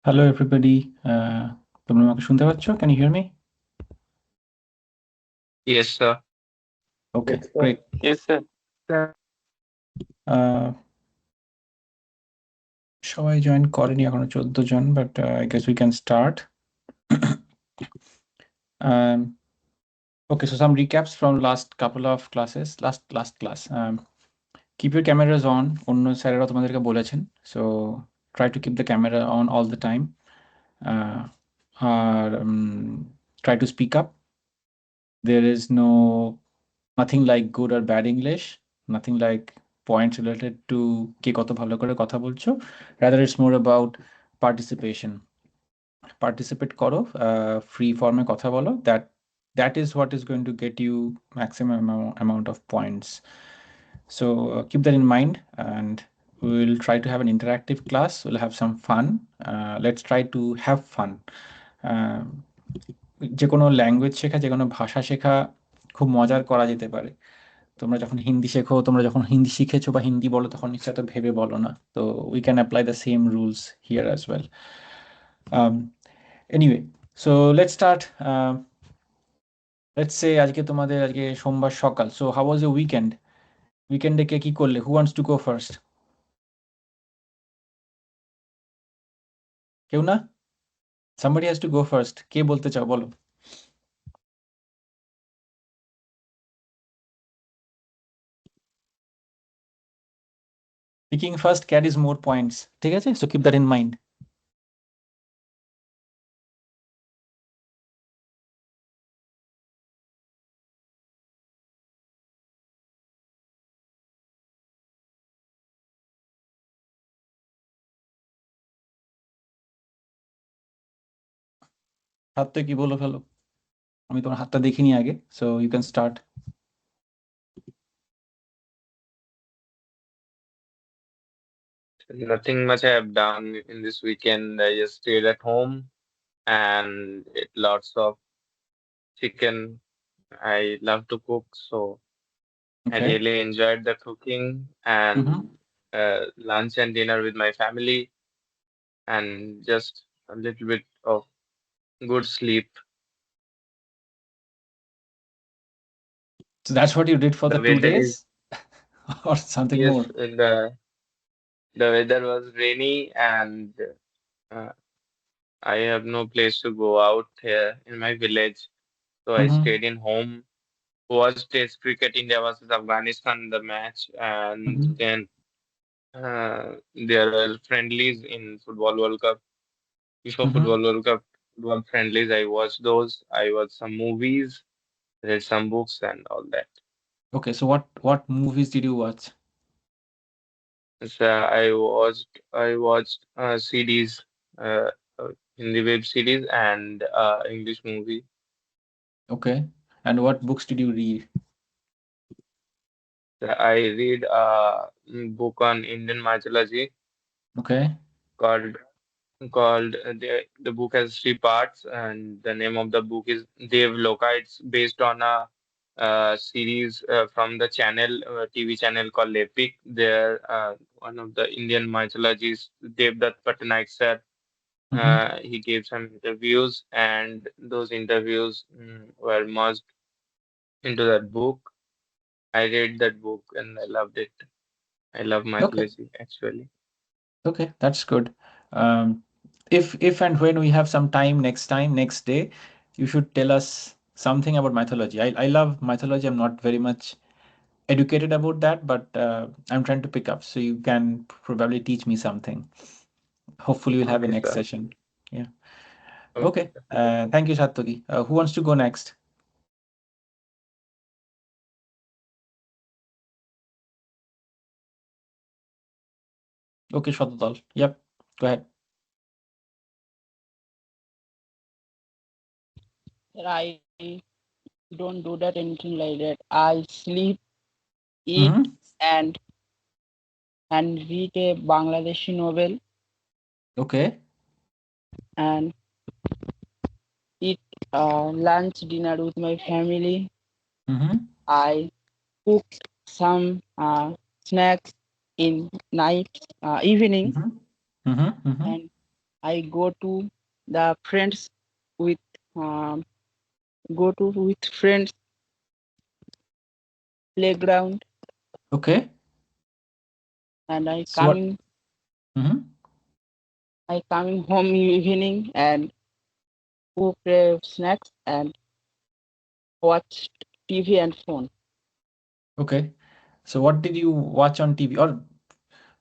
Hello everybody. তোমরা আমাকে শুনতে পাচ্ছ? Can you hear me? Yes, sir. Okay, great. Yes, sir. সবাই জয়েন করেনি এখনো 14 জন, but I guess we can start. Okay, so some recaps from last couple of classes. Last class. Keep your cameras on. অন্য স্যারেরা তোমাদেরকে বলেছেন. So try to keep the camera on all the time. Try to speak up. There is nothing like good or bad English, nothing like points related to কে কত ভালো করে কথা বলছো. Rather it's more about participation. Participate করো, free form এ কথা বলো. That is what is going to get you maximum amount of points. So keep that in mind, and we'll try to have an interactive class. We'll have some fun. Let's try to have fun. যে কোনো language শেখা, যে কোনো ভাষা শেখা খুব মজার করা যেতে পারে। তোমরা যখন হিন্দি শেখো, তোমরা যখন হিন্দি শিখেছো বা হিন্দি বলো, তখন নিশ্চয় তো ভেবে বলো না। তো we can apply the same rules here as well. Anyway, so let's start. Let's say আজকে সোমবার সকাল। So how was your weekend? উইকেন্ডে কে কি করলে? Who wants to go first? কেউ না? Somebody has to go first. কে বলতে চাও, বলো। Speaking first carries more points. ঠিক আছে? So keep that in mind. হাতটা কি বলো ফেলো। আমি তোমার হাতটা দেখিনি আগে, so you can start. Nothing much I have done in this weekend. I just stayed at home and ate lots of chicken. I love to cook, so I Okay. really enjoyed the cooking and Mhm. lunch and dinner with my family, and just a little bit of good sleep. So that's what you did for The the 2 weather days? is Or something yes, more? the weather was rainy and uh, I have no place to go out here in my village, so I Mhm. stayed in home. Watched Test cricket, India versus Afghanistan, the match, and Mhm. then there were friendlies in Football World Cup. Before Mhm. Football World Cup, football friendlies, I watched those. I watched some movies, read some books, and all that. Okay, so what movies did you watch? So I watched CDs, Hindi web series, and English movie. Okay. And what books did you read? So I read a book on Indian mythology Okay. called the book has three parts, and the name of the book is Devloka. It's based on a series from the TV channel called Epic. There, one of the Indian mythologies, Devdutt Patnaik sir, Mhm. he gave some interviews, and those interviews were merged into that book. I read that book and I loved it. I love Okay. mythology actually. Okay, that's good. Um, if and when we have some time next day, you should tell us something about mythology. I love mythology. I'm not very much educated about that, but I'm trying to pick up. So you can probably teach me something. Hopefully, we'll have a Okay, next sir. session. Yeah. Okay. Okay. Thank you, Satyaki. Who wants to go next? Okay, Shotadal. Yep. Go ahead. I don't do that anything like that. I sleep, eat, Mm-hmm. and read a Bangladeshi novel Okay. and eat lunch, dinner with my family. Mm-hmm. I cook some snacks in night, evening, Mm-hmm. Mm-hmm. Mm-hmm. and I go to the friends with um, go to with friends playground, Okay. and So what? Mhm. I coming home evening and cook snacks and watch TV and phone. Okay. So what did you watch on TV, or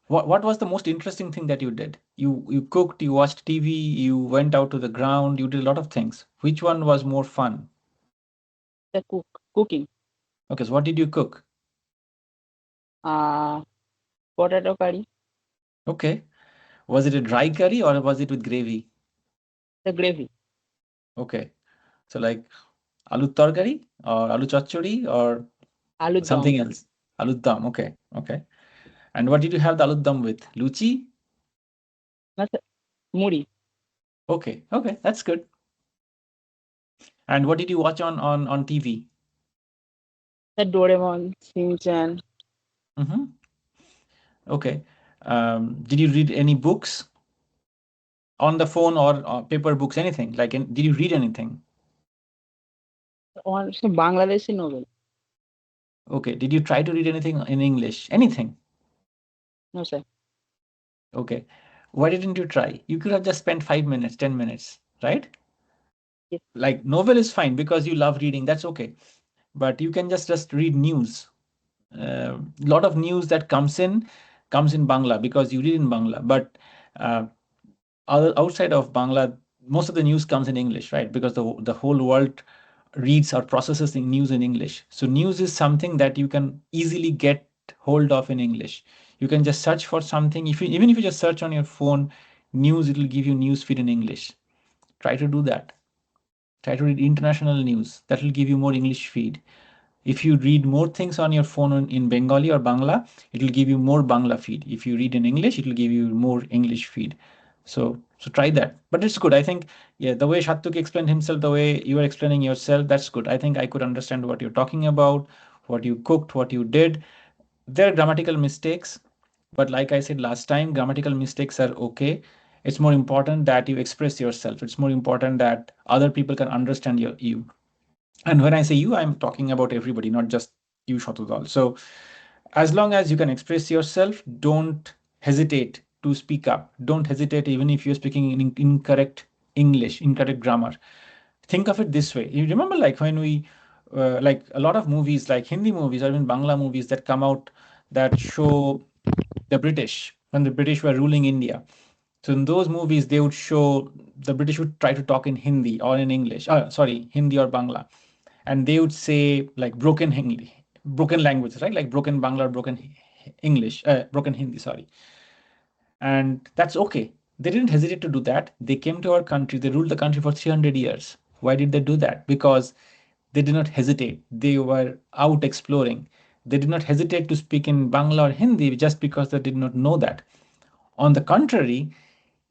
what was the most interesting thing that you did? You cooked, you watched TV, you went out to the ground, you did a lot of things. Which one was more fun? The cooking. Okay, so what did you cook? Uh, Potato curry, Okay. Was it a dry curry or was it with gravy? the gravy, Okay. So like aloo tarkari or aloo chachchadi or aloo dum, something else? Aloo dum. Okay. Okay. And what did you have the aloo dum with? Luchi? not muri, Okay. Okay. That's good. And what did you watch on TV? the Doraemon, Shinchan. Mm-hmm. Okay. Did you read any books on the phone or paper books, anything? Like, did you read anything? On some Bangladeshi novel. Okay. Did you try to read anything in English? Anything? No sir. Okay. Why didn't you try? You could have just spent 5 minutes, 10 minutes, right? Yes. Like novel is fine because you love reading. That's okay. But you can just read news. A lot of news that comes in Bangla because you read in Bangla. But uh, outside of Bangla, most of the news comes in English, right? Because the whole world reads or processes the news in English. So news is something that you can easily get hold of in English. You can just search for something. Even if you just search on your phone news, it will give you news feed in English. Try to do that. Try to read international news. That will give you more English feed. If you read more things on your phone in Bengali or Bangla, it will give you more Bangla feed. If you read in English, it will give you more English feed. So try that. But it's good. I think, yeah, the way Shatuk explained himself, the way you are explaining yourself, that's good. I think I could understand what you're talking about, what you cooked, what you did. There are grammatical mistakes, but like I said last time, grammatical mistakes are okay. It's more important that you express yourself. It's more important that other people can understand you. And when I say you, I'm talking about everybody, not just you, Shatudal. So as long as you can express yourself, don't hesitate to speak up. Don't hesitate even if you're speaking in incorrect English, incorrect grammar. Think of it this way. You remember, like when we, like a lot of movies, like Hindi movies or even Bangla movies that come out that show the British when the British were ruling India. So in those movies, they would show the British would try to talk in Hindi or in English. Sorry, Hindi or Bangla, and they would say like broken Hindi, broken languages, right? Like broken Bangla or broken English, broken Hindi. Sorry, and that's okay. They didn't hesitate to do that. They came to our country. They ruled the country for 300 years. Why did they do that? Because they did not hesitate. They were out exploring. They did not hesitate to speak in Bangla or Hindi just because they did not know that. On the contrary,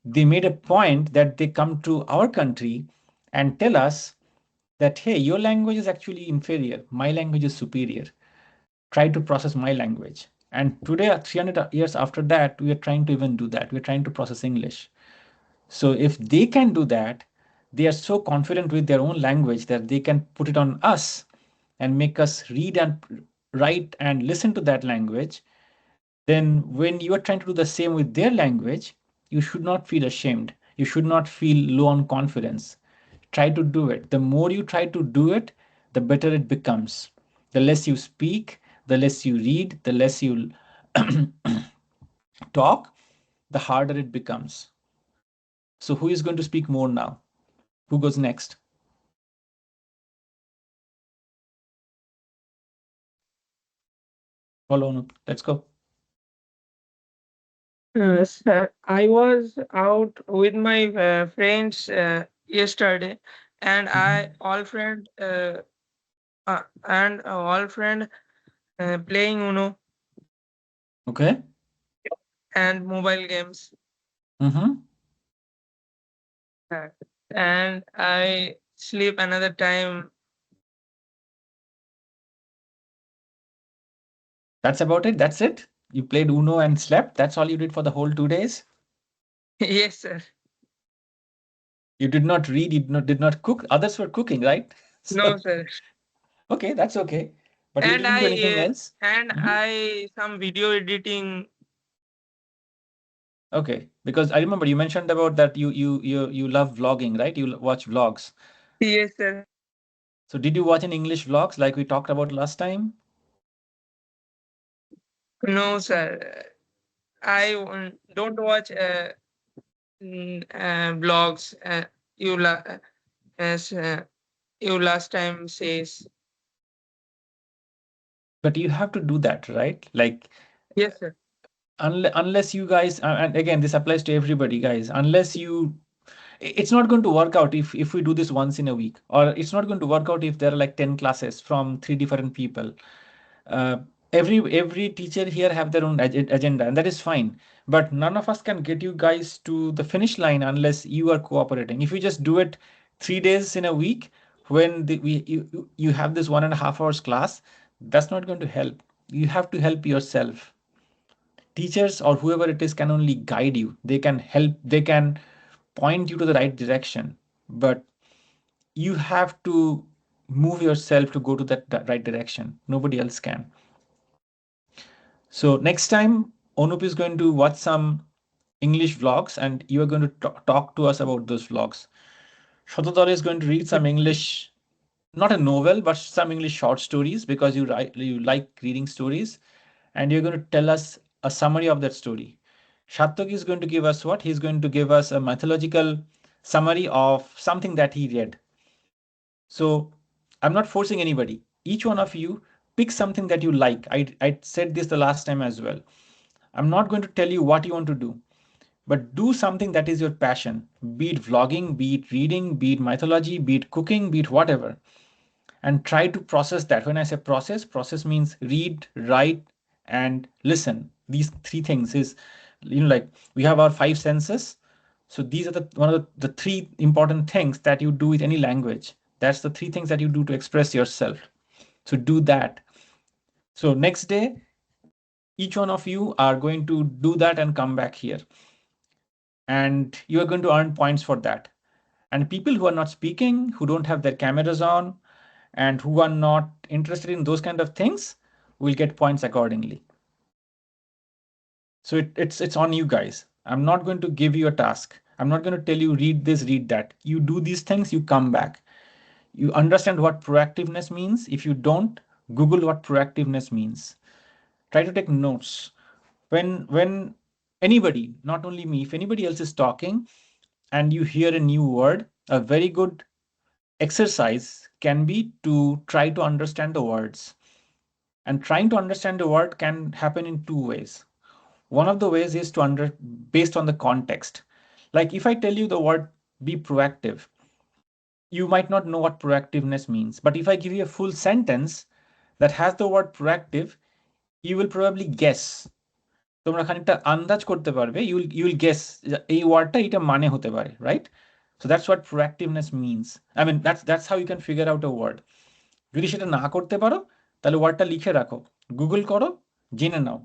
they made a point that they come to our country and tell us that, hey, your language is actually inferior, my language is superior. Try to process my language. And today, 300 years after that, we are trying to even do that. We're trying to process English. So if they can do that, they are so confident with their own language that they can put it on us and make us read and write and listen to that language. Then when you are trying to do the same with their language, you should not feel ashamed. You should not feel low on confidence. Try to do it. The more you try to do it, the better it becomes. The less you speak, the less you read, the less you talk, the harder it becomes. So who is going to speak more now? Who goes next? Follow on. Let's go. Sir, I was out with my friends yesterday, and Mhm. all friend playing Uno Okay. and mobile games, Mm-hmm. uh, and I sleep another time. That's about it. That's it. You played Uno and slept. That's all you did for the whole 2 days. Yes, sir. You did not read, you did not cook. Others were cooking, right? No, sir. Okay, that's okay. But you And didn't do anything else? and Mhm. I some video editing. Okay, because I remember you mentioned about that you love vlogging, right? You watch vlogs. Yes, sir. So did you watch in English vlogs like we talked about last time? No, sir. I don't watch vlogs. As you last time says. But you have to do that, right? Like Yes, sir. unless you guys, and again, this applies to everybody, guys, unless you, it's not going to work out if we do this once in a week, or it's not going to work out if there are like 10 classes from 3 different people. uh, every teacher here have their own agenda, and that is fine, but none of us can get you guys to the finish line unless you are cooperating. If you just do it 3 days in a week, when you have this 1.5 hours class, that's not going to help. You have to help yourself. Teachers or whoever it is can only guide you. They can help, they can point you to the right direction, but you have to move yourself to go to that right direction. Nobody else can. So next time, Onup is going to watch some English vlogs, and you are going to talk to us about those vlogs. Shatadhar is going to read some English, not a novel, but some English short stories, because you like reading stories, and you're going to tell us a summary of that story. Shatok is going to give us what? He's going to give us a mythological summary of something that he read. So I'm not forcing anybody. Each one of you pick something that you like. I said this the last time as well. I'm not going to tell you what you want to do, but do something that is your passion. Be it vlogging, be it reading, be it mythology, be it cooking, be it whatever. And try to process that. When I say process means read, write, and listen. These three things is, like we have our five senses. So these are one of the three important things that you do with any language. That's the three things that you do to express yourself. So do that. So next day, each one of you are going to do that and come back here. And you are going to earn points for that. And people who are not speaking, who don't have their cameras on, and who are not interested in those kind of things will get points accordingly. So it's on you guys. I'm not going to give you a task. I'm not going to tell you read this, read that. You do these things, you come back. You understand what proactiveness means. If you don't, Google what proactiveness means. Try to take notes. When anybody, not only me, if anybody else is talking and you hear a new word, a very good exercise can be to try to understand the words. And trying to understand the word can happen in two ways. One of the ways is based on the context. Like if I tell you the word be proactive, you might not know what proactiveness means. But if I give you a full sentence that has the word proactive, you will probably guess. তোমরা খানিকটা আন্দাজ করতে পারবে, you will guess এই ওয়ার্ডটা এটা মানে হতে পারে, right? So that's what proactiveness means. I mean, that's how you can figure out a word. যদি সেটা না করতে পারো, তাহলে ওয়ার্ডটা লিখে রাখো, গুগল করো, জেনে নাও।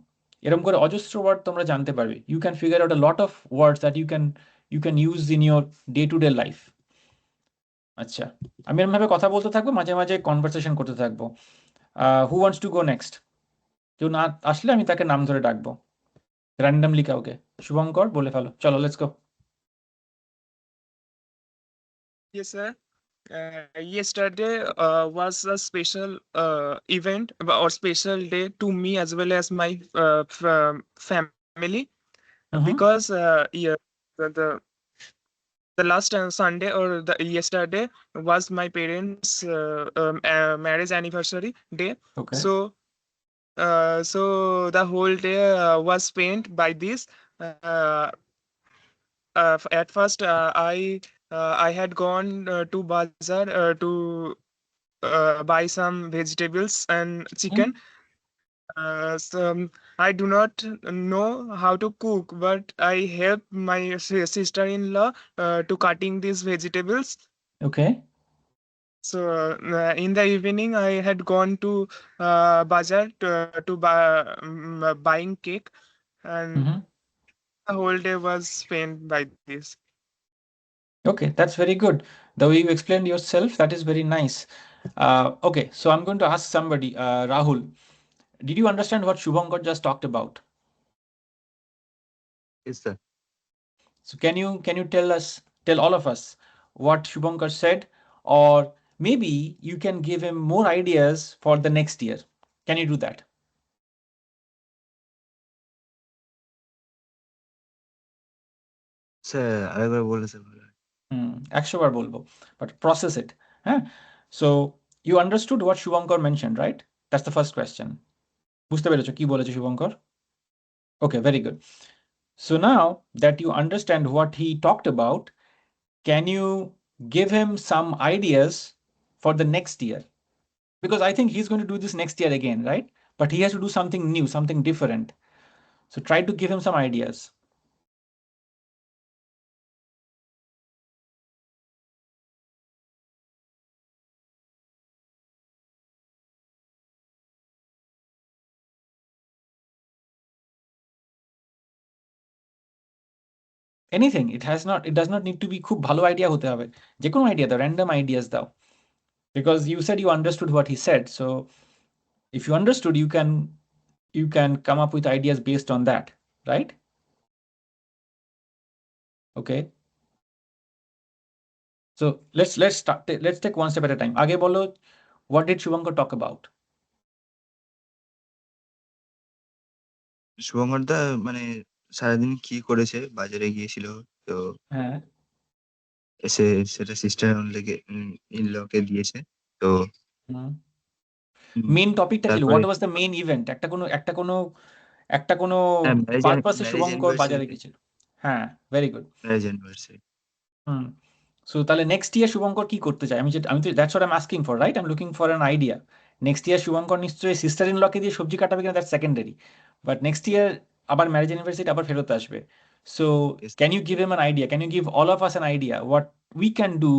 এরকম করে অজস্র ওয়ার্ড তোমরা জানতে পারবে। You can figure out a lot of words that you can use in your day to day life. আচ্ছা, আমি এরকমভাবে কথা বলতে থাকবো, মাঝে মাঝে কনভারসেশন করতে থাকবো। হু ওয়ান্টস টু গো নেক্সট? কেউ না আসলে আমি তাকে নাম ধরে ডাকবো, র্যান্ডমলি কাউকে। শুভঙ্কর বলে ফেলো, চলো let's go. Yes, sir. Yesterday was a special event or special day to me as well as my family, because the last Sunday or the yesterday was my parents' marriage anniversary day. Okay. So the whole day was spent by this. At first, I had gone to bazaar to buy some vegetables and chicken. So I do not know how to cook, but I help my sister-in-law to cutting these vegetables. Okay. So in the evening, I had gone to bazaar to buy buying cake, and the whole day was spent by this. Okay, that's very good. The way you explained yourself, that is very nice. Okay, so I'm going to ask somebody, Rahul, did you understand what Shubhankar just talked about? Yes, sir. So can you tell all of us what Shubhankar said, or maybe you can give him more ideas for the next year. Can you do that? Sir আরেকবার বলে sir ভালো হয়। 100 বার বলবো, but process it. হ্যাঁ, so you understood what Shubhankar mentioned, right? That's the first question. বুঝতে পেরেছো কি বলেছে Shubhankar? Okay, very good. So now that you understand what he talked about, can you give him some ideas for the next year? Because I think he's going to do this next year again, right? But he has to do something new, something different. So try to give him some ideas. Anything. It does not need to be খুব ভালো idea হতে হবে। যে কোনো idea দাও, random ideas দাও। Because you said you understood what he said. So if you understood, you can come up with ideas based on that, right? Okay. So let's take one step at a time. আগে বলো, what did Shubhankar talk about? Shubhankar দা মানে সারাদিন কি করেছে, বাজারে গিয়েছিল তো হ্যাঁ, এসে সেটা সিস্টার ইন লকে দিয়েছে তো মেইন টপিকটা কি? তারপরে what was the main event? একটা কোনো পারপাসে ম্যারেজ শুভঙ্কর বাজারে গেছিল। হ্যাঁ, ভেরি গুড। অ্যানিভার্সারি সো তাহলে নেক্সট ইয়ার শুভঙ্কর কি করতে চায়? আমি তো that's what I am asking for, right? I am looking for an idea. Next year Shubhankar নিশ্চয়ই সিস্টার ইন লকে দিয়ে সবজি কাটাবে কিনা, that's secondary. But next year আবার ম্যারেজ অ্যানিভার্সারি আবার ফেরত আসবে। So can you give him an idea? Can you give all of us an idea what we can do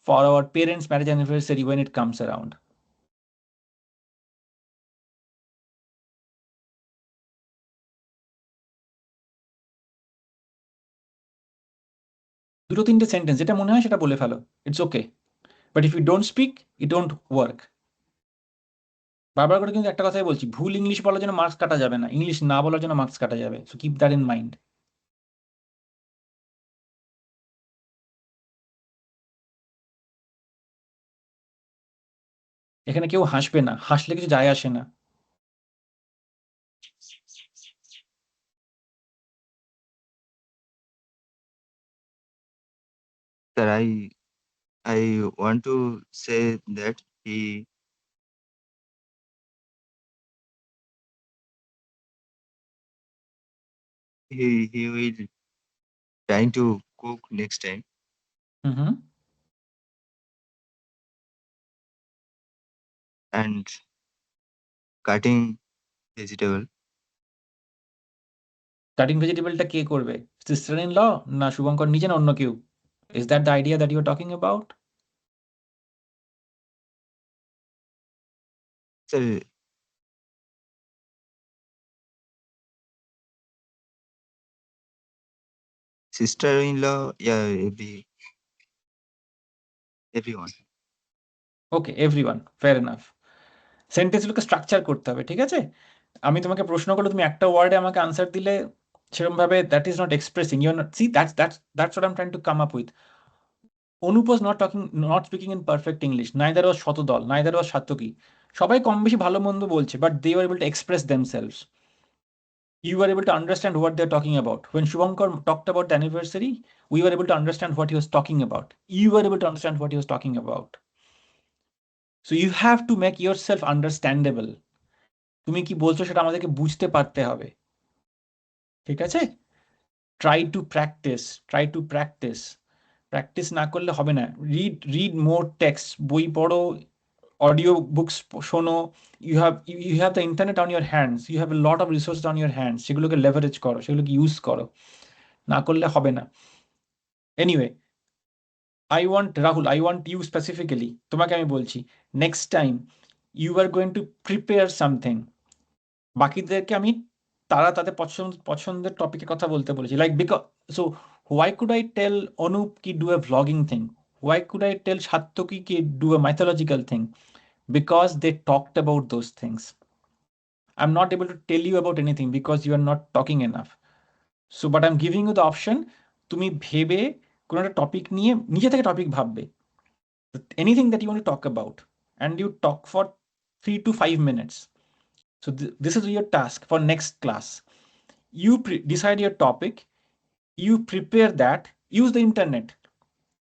for our parents marriage anniversary when it comes around? দুটো তিনটে sentence, যেটা মনে হয় সেটা বলে ফেলো, it's okay. But if you don't speak, it don't work. বারবার করে কিন্তু একটা কথাই বলছি, ভুল ইংলিশ বলার জন্য মার্কস কাটা যাবে না, ইংলিশ না বলার জন্য মার্কস কাটা যাবে। So keep that in mind. এখানে কেউ হাসবে না, হাসলে কিছু যায় আসে না। Sir I want to say that he will trying to cook next time and cutting vegetable. Cutting ভেজিটেবলটা কে করবে? সিস্টার ইন ল, না শুভঙ্কর নিজে, না অন্য কেউ? Is that the idea that you are talking about? Sir, sister-in-law, yeah, everyone. Okay, everyone, fair enough. সেন্টেন্সগুলোকে structure করতে হবে, ঠিক আছে? আমি তোমাকে প্রশ্ন করলে তুমি একটা ওয়ার্ডে আমাকে আনসার দিলে সেরকম ভাবে, that is not expressing, you not, see that's what I am trying to come up with. Anup was not speaking in perfect English, neither was Shatadal, neither was Satyaki. সবাই কম বেশি ভালো মন্দ বলছে, but they were able to express themselves. You were able to understand what they're talking about. When Shubhankar talked about the anniversary, we were able to understand what he was talking about. You were able to understand what he was talking about. So you have to make yourself understandable. তুমি কি বলছো সেটা আমাদেরকে বুঝতে পারতে হবে, ঠিক আছে? Try to practice. প্র্যাকটিস না করলে হবে না। রিড মোর টেক্সট, বই পড়ো, অডিও বুকস শোনো। you have the internet on your hands, you have a lot of resources on your hands, সেগুলোকে লেভারেজ করো, সেগুলোকে ইউজ করো। না করলে হবে না। Anyway, Rahul, I want you specifically, তোমাকে আমি বলছি, next time you are going to prepare something. বাকিদেরকে আমি তারা তাদের পছন্দের টপিকের কথা বলতে বলেছি, like because, so Why could I tell Anup ki do a vlogging thing? Why could I tell Satyaki ki do a mythological thing? Because they talked about those things. I'm not able to tell you about anything because you are not talking enough. So, but I'm giving you the option. তুমি ভেবে কোনো একটা topic নিয়ে নিজে থেকে topic ভাববে, anything that you want to talk about, and you talk for 3 to 5 minutes. So this is your task for next class. You decide your topic, you prepare that, use the internet.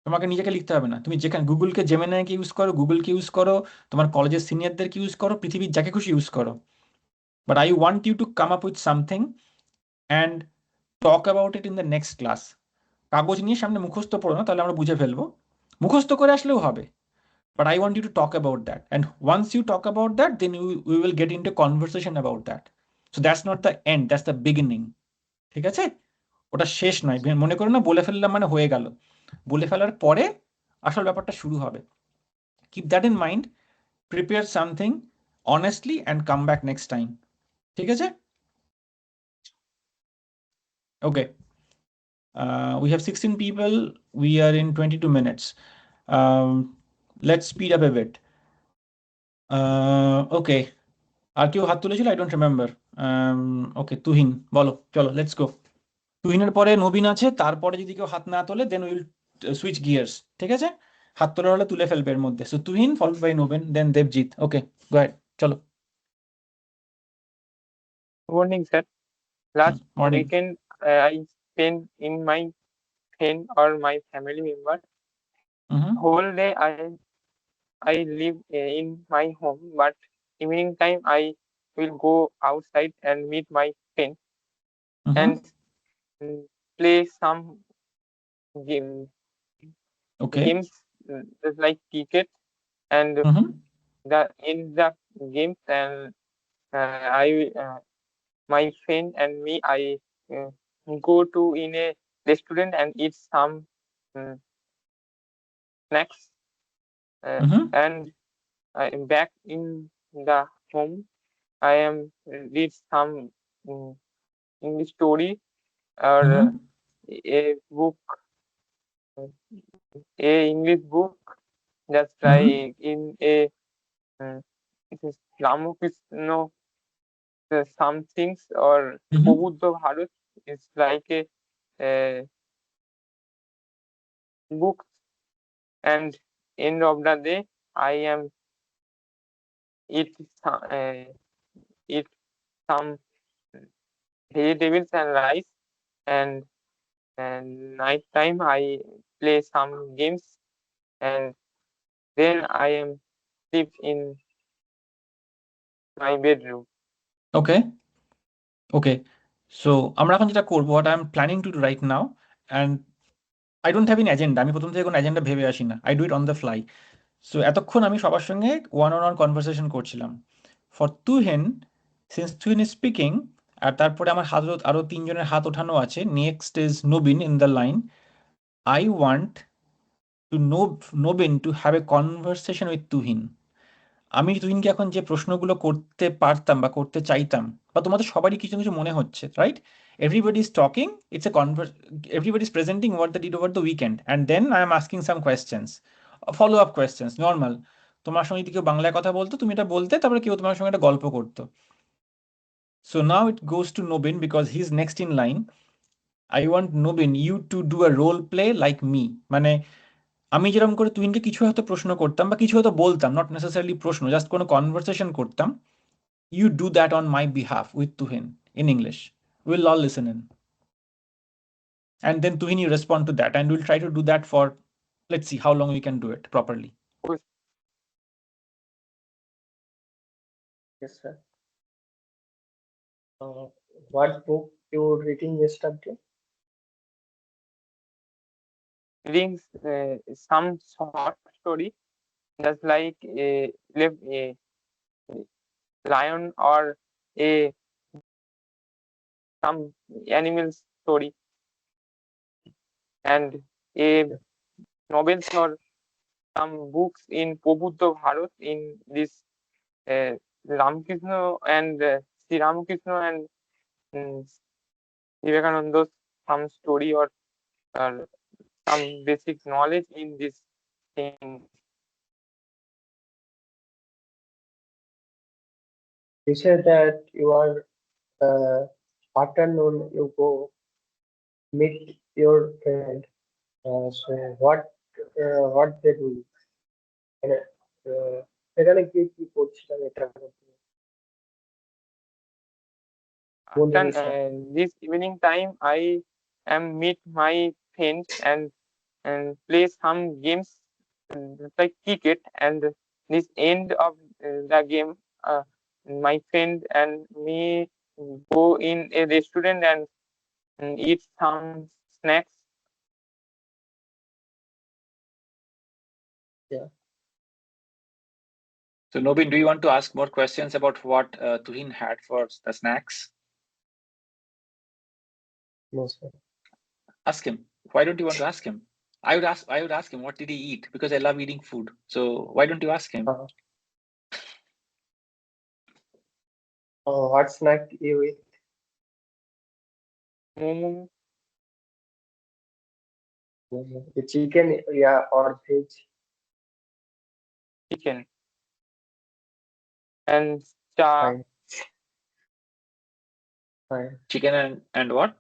তোমাকে নিজেকে লিখতে হবে না, তুমি যেখানে গুগলকে জেমিনাইকে use করো, গুগলকে use করো, তোমার কলেজের সিনিয়রদেরকে ইউজ করো, পৃথিবীর যাকে খুশি ইউজ করো, but I want you to come up with something and talk about it in the next class. কাগজ নিয়ে সামনে মুখস্থ পড়ো না, তাহলে আমরা বুঝে ফেলবো, মুখস্থ করে আসলেও হবে, but I want you to talk about that, and once you talk about that, then we will get into conversation about that. So that's not the end, that's the beginning. ঠিক আছে, ওটা শেষ নয়, মনে করো না বলে ফেললাম মানে হয়ে গেল, বলে ফেলার পরে আসল ব্যাপারটা শুরু হবে। Keep that in mind, prepare something honestly and come back next time. ঠিক আছে? Okay. We have 16 people, we are in 22 minutes. Let's speed up a bit. Okay. আর কেউ হাত তুলেছিল? I don't remember. Okay, Tuhin বলো, চলো লেটস গো। তুহিনের পরে নবীন আছে, তারপরে যদি কেউ হাত না তোলে দেন উইল সুইচ গিয়ার্স। ঠিক আছে, হাত তোলা হলে তুলে ফেলবে এর মধ্যে। So Tuhin followed by Nabin, then Debjit. Okay, go ahead, চলো। Morning, sir. Last morning. weekend, I spent in my friend or my family member. Whole day I live in my home, but evening time I will go outside and meet my friend and play some games just like cricket and in the games, and my friend and me, I go to in a restaurant and eat some snacks, and back in the home I am read some English story or a book, a English book, just like in a it is Ramakrishna some things, or Prabhuddha Bharat is like a book, and end of the day I am eat some vegetables and rice, and night time I play some games, and then I am sleep in my bedroom. Okay. Okay. So আমরা এখন যেটা করবো, what I'm planning to do right now, and I don't have an agenda, আমি প্রথম থেকে কোনো agenda ভেবে আসি না, I do it on the fly. So এতক্ষণ আমি সবার সঙ্গে ওয়ান অন ওয়ান কনভারসেশন করছিলাম। For Tuhin, since Tuhin is speaking, আর তারপরে আমার হাত আরও তিনজনের হাত ওঠানো আছে, next is Nabin in the line. I want to Nabin to have a conversation with Tuhin. আমি তুহিনকে এখন যে প্রশ্নগুলো করতে পারতাম বা করতে চাইতাম, বা তোমাদের সবারই কিছু কিছু মনে হচ্ছে, right? Everybody is talking, it's a everybody is presenting what they did over the weekend, and then I am asking some questions, follow up questions, normal. তোমার সঙ্গে যদি কেউ বাংলায় কথা বলতো, তুমি এটা বলতে, তারপরে কেউ তোমার সঙ্গে একটা গল্প করতো। So now it goes to Nobin because he's next in line. I want Nobin, you to do a role play like me. মানে আমি যেরকম করে তুহিনকে কিছু হয়তো প্রশ্ন করতাম বা কিছু হয়তো বলতাম, নট নেসেসারিলি প্রশ্ন, জাস্ট কোনো কনভারসেশন করতাম, you do that on my behalf with Tuhin in English. We'll all listen in. And then Tuhin, you respond to that, and we'll try to do that for, let's see how long we can do it properly. Yes, sir. What book you were reading yesterday? Reading some short story, just like a lion or a some animal story, and a novels or some books in Prabhuddha Bharat, in this Ramakrishna and Sri Ramakrishna and Vivekananda's some story or or some basic knowledge in this thing. You said that you are afternoon you go meet your friend. So what they do? মানে, সেখানে কি কি করছিলাম এটা বলতে। After বন্ধুদের সাথে। this evening time, I am meet my friends and play some games like cricket. And this end of the game, my friend and me go in a restaurant and eat some snacks. Yeah. So Nobin, do you want to ask more questions about what Tuhin had for the snacks? No, sir. Ask him. Why don't you want to ask him? I would ask him what did he eat, because I love eating food. So why don't you ask him? What snack you eat? Momo. The chicken, yeah, or veg? Chicken and cha. Fine. Fine. Chicken and what?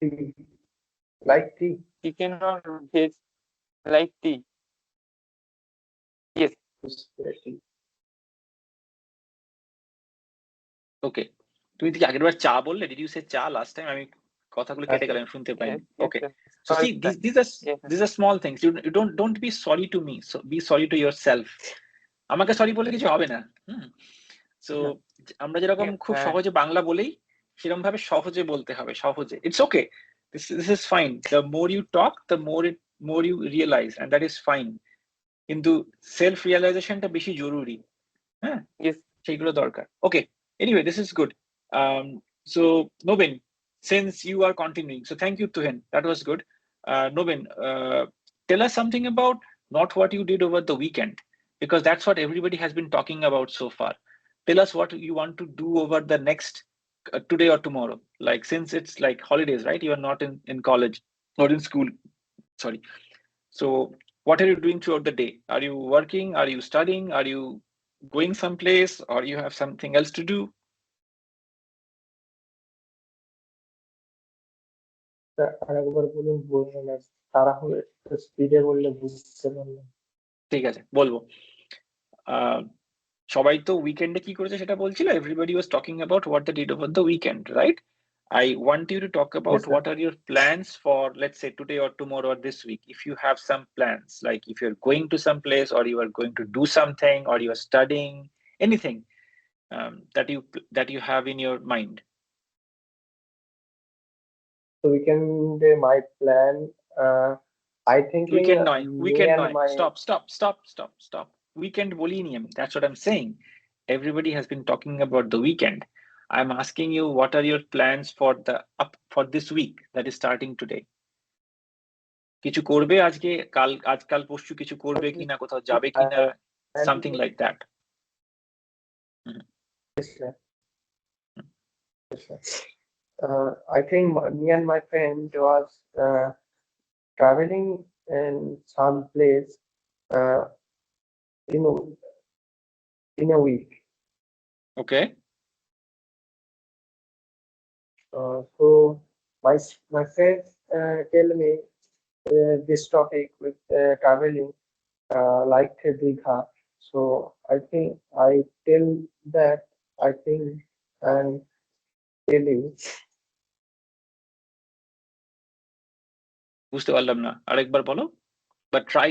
Tea. Like tea. Chicken or veg like tea. Yes. Tea. Okay. তুমি কি আগেরবার চা বললে? Did you say চা last time? আমি কথাগুলো কেটে গেলাম, শুনতে পাইনি. Okay. So see, these are small things. You don't be sorry to me. So be sorry to yourself. আমাকে সরি বলে কিছু হবে না. So আমরা যেরকম খুব সহজে বাংলা বলেই সেরকম ভাবে সহজে বলতে হবে, সহজে. It's okay. This is fine. The more you talk, the more you realize, and that is fine. কিন্তু self realization টা বেশি জরুরি. হ্যাঁ, সেইগুলো দরকার. Okay. Anyway, this is good. So Nobin, since you are continuing, so thank you to him. That was good. Nobin, tell us something about not what you did over the weekend, because that's what everybody has been talking about so far. Tell us what you want to do over the next today or tomorrow. Like, since it's like holidays, right? You are not in college or in school. Sorry. So what are you doing throughout the day? Are you working? Are you studying? Are you going someplace, or you have something else to do? আরেকবার বলুন, বলুন না, তাড়াহুড়ো স্পিডে বললে বুঝতে পারলাম। ঠিক আছে, বলবো। সবাই তো উইকেন্ডে কি করেছে সেটা বলছিল. Everybody was talking about what they did over the weekend, right? I want you to talk about what are your plans for, let's say, today or tomorrow or this week. If you have some plans, like if you're going to some place, or you are going to do something, or you are studying, anything that you have in your mind. So weekend, my plan, I think weekend নয়. Stop. Weekend বলিনি আমি. That's what I'm saying. Everybody has been talking about the weekend. I'm asking you, what are your plans for this week that is starting today? কিছু করবে আজকে, আজকাল পরশু কিছু করবে কিনা, কোথাও যাবে কিনা, something like that. Yes, sir. Yes, sir. I think me and my friend was traveling in some place in a week. Okay. So my friends tell me this topic with traveling like Digha. So I think I tell that and tell you. বুঝতে পারলাম না, আরেকবার বলো. But try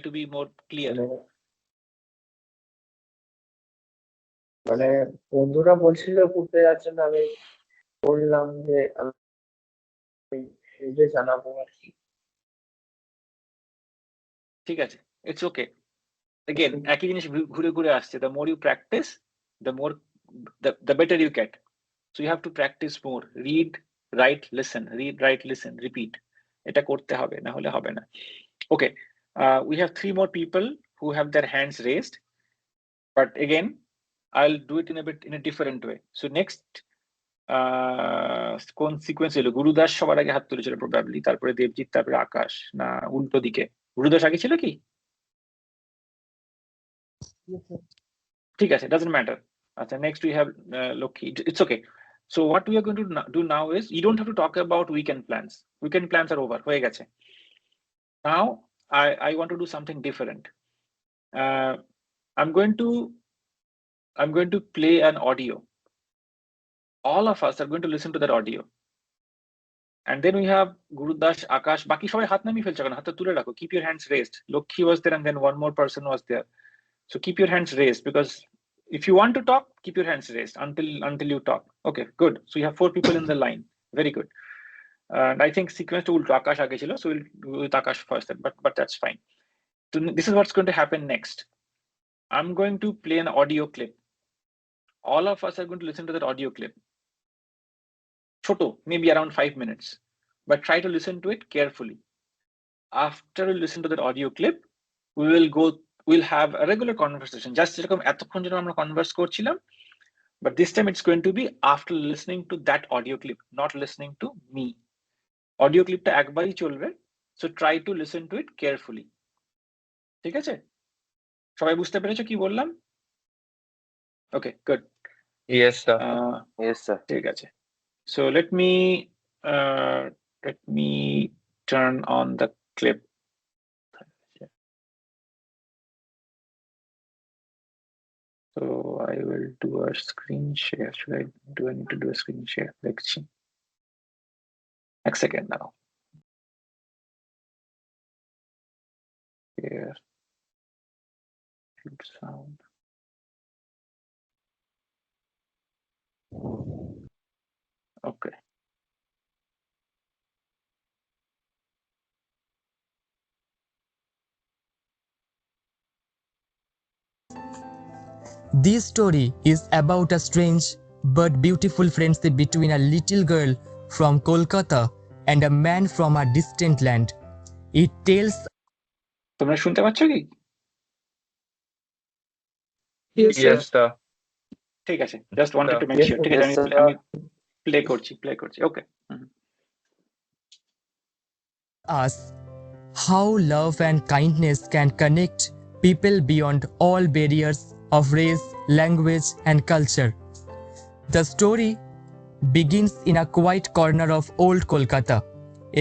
to be more clear. মানে বন্ধুরা বলছিল ঘুরতে যাচ্ছে না, আমি বললাম যে আমি জানাবো আর কি। ঠিক আছে, it's okay. Again, একই জিনিস ঘুরে ঘুরে আসছে. The more you practice, the better you get. So you have to practice more. Read, write, listen. Read, write, listen. Repeat. এটা করতে হবে, না হলে হবে না. Okay. We have 3 more people who have their hands raised. But again, I'll do it in a different way. So next, কোন sequence ছিল? গুরুদাস সবার আগে হাত তুলেছিল প্রবাবলি, তারপরে দেবজিৎ, তারপরে আকাশ, না উল্টো দিকে? গুরুদাস আগে ছিল কি? Yes, sir. ঠিক আছে, doesn't matter. আচ্ছা, next we have Lokhi. It's okay. So what we are going to do now is, you don't have to talk about weekend plans. Weekend plans are over, হয়ে গেছে. Now I want to do something different. I'm going to play an audio. All of us are going to listen to that audio. And then we have Gurudash, Akash. Baki সবাই হাত নামিয়ে ফেলছো কেন? হাতটা তুলে রাখো. Keep your hands raised. Lokhi was there and then one more person was there. So keep your hands raised, because if you want to talk, keep your hands raised until you talk. Okay, good. So you have 4 people in the line. Very good. And I think sequence to ulto Akash aage chilo, so we'll go with Akash first then, but that's fine. So this is what's going to happen next. I'm going to play an audio clip. All of us are going to listen to that audio clip. Choto, maybe around 5 minutes, but try to listen to it carefully. After you listen to that audio clip, we'll have a regular conversation. Just যেরকম এতক্ষণ যেন আমরা Converse করছিলাম, but this time it's going to be after listening to that audio clip, not listening to me. Audio clipটা একবারই চলবে, so try to listen to it carefully. ঠিক আছে? সবাই বুঝতে পেরেছো কি বললাম? Okay, good. Yes, sir. Yes, sir. ঠিক আছে. So let me turn on the clip. So I will do a screen share. Do I need to do a screen share? Let's see. A second now. Here. Should sound. Okay. This story is about a strange but beautiful friendship between a little girl from Kolkata and a man from a distant land. It tells. তোমরা শুনতে পাচ্ছ কি? Yes, sir. ঠিক আছে, just wanted to make Yes, sure. sir. ঠিক আছে, Yes, sir. আমি play করছি. Okay. Us how love and kindness can connect people beyond all barriers of race, language, and culture. The story begins in a quiet corner of old Kolkata.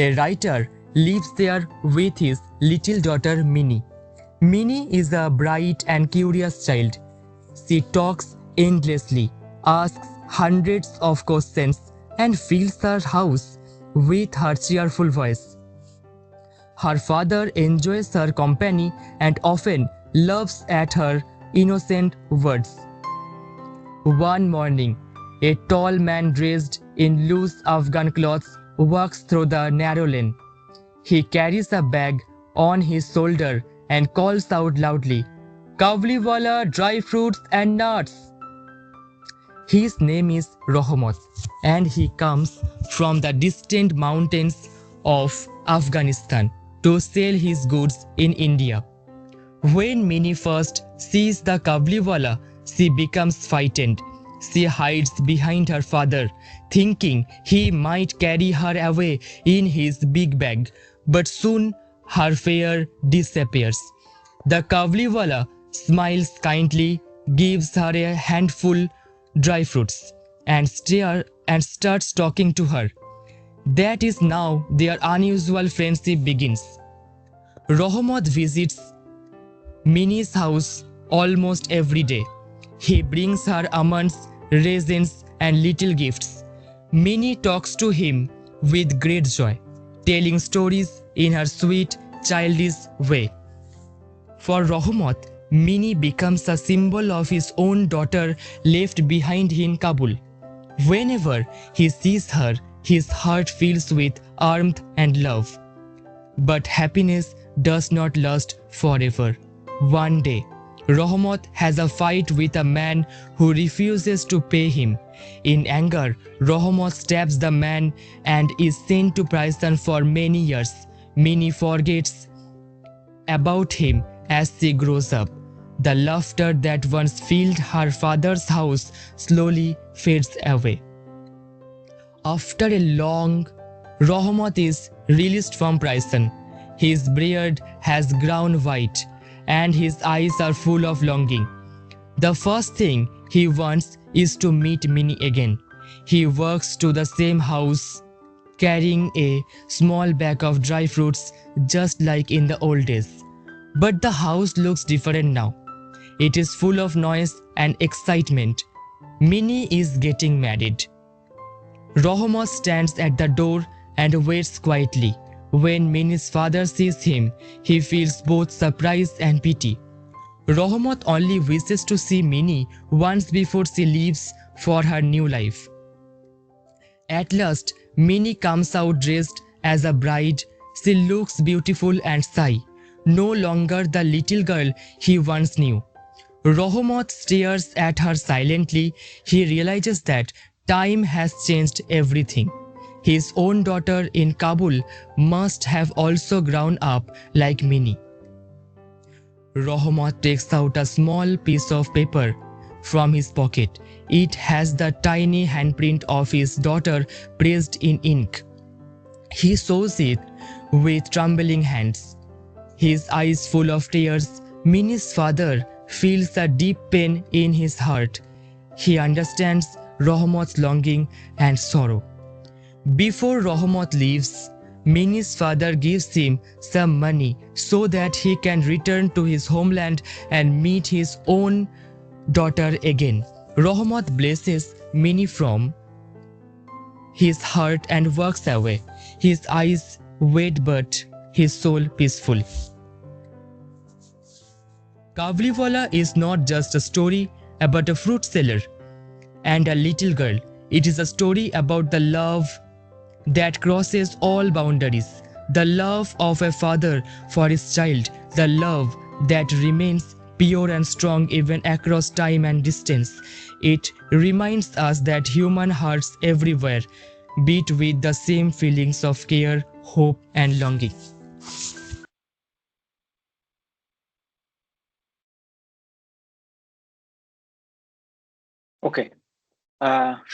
A writer lives there with his little daughter Minnie. Minnie is a bright and curious child. She talks endlessly, asks hundreds of questions, and fills her house with her cheerful voice. Her father enjoys her company and often laughs at her innocent words. One morning, a tall man dressed in loose Afghan clothes walks through the narrow lane. He carries a bag on his shoulder and calls out loudly, "Kavliwala dry fruits and nuts." His name is Rohmat, and he comes from the distant mountains of Afghanistan to sell his goods in India. When Minnie first sees the Kavliwala, she becomes frightened. She hides behind her father, thinking he might carry her away in his big bag. But soon her fear disappears. The Kavliwala smiles kindly, gives her a handful dry fruits, and starts talking to her. That is now their unusual friendship begins. Rohmat visits Minnie's house almost every day. He brings her almonds, raisins, and little gifts. Minnie talks to him with great joy, telling stories in her sweet, childish way. For Rohmat, Minnie becomes a symbol of his own daughter left behind in Kabul. Whenever he sees her, his heart fills with warmth and love. But happiness does not last forever. One day, Rohmat has a fight with a man who refuses to pay him. In anger, Rohmat stabs the man and is sent to prison for many years. Minnie forgets about him as she grows up. The laughter that once filled her father's house slowly fades away. After a long, Rohmat is released from prison. His beard has grown white and his eyes are full of longing. The first thing he wants is to meet Minnie again. He walks to the same house carrying a small bag of dry fruits just like in the old days. But the house looks different now. It is full of noise and excitement. Minnie is getting married. Rohmat stands at the door and waits quietly. When Minnie's father sees him, he feels both surprise and pity. Rohmat only wishes to see Minnie once before she leaves for her new life. At last, Minnie comes out dressed as a bride. She looks beautiful and shy, no longer the little girl he once knew. Rohmat stares at her silently. He realizes that time has changed everything. His own daughter in Kabul must have also grown up like Minnie. Rohmat takes out a small piece of paper from his pocket. It has the tiny handprint of his daughter pressed in ink. He shows it with trembling hands, his eyes full of tears. Minnie's father feels a deep pain in his heart. He understands Rohmat's longing and sorrow. Before Rohmat leaves, Minnie's father gives him some money so that he can return to his homeland and meet his own daughter again. Rohmat blesses Minnie from his heart and walks away, his eyes wet but his soul peaceful. Kabliwala is not just a story about a fruit seller and a little girl. It is a story about the love that crosses all boundaries, the love of a father for his child, the love that remains pure and strong even across time and distance. It reminds us that human hearts everywhere beat with the same feelings of care, hope, and longing. ওকে,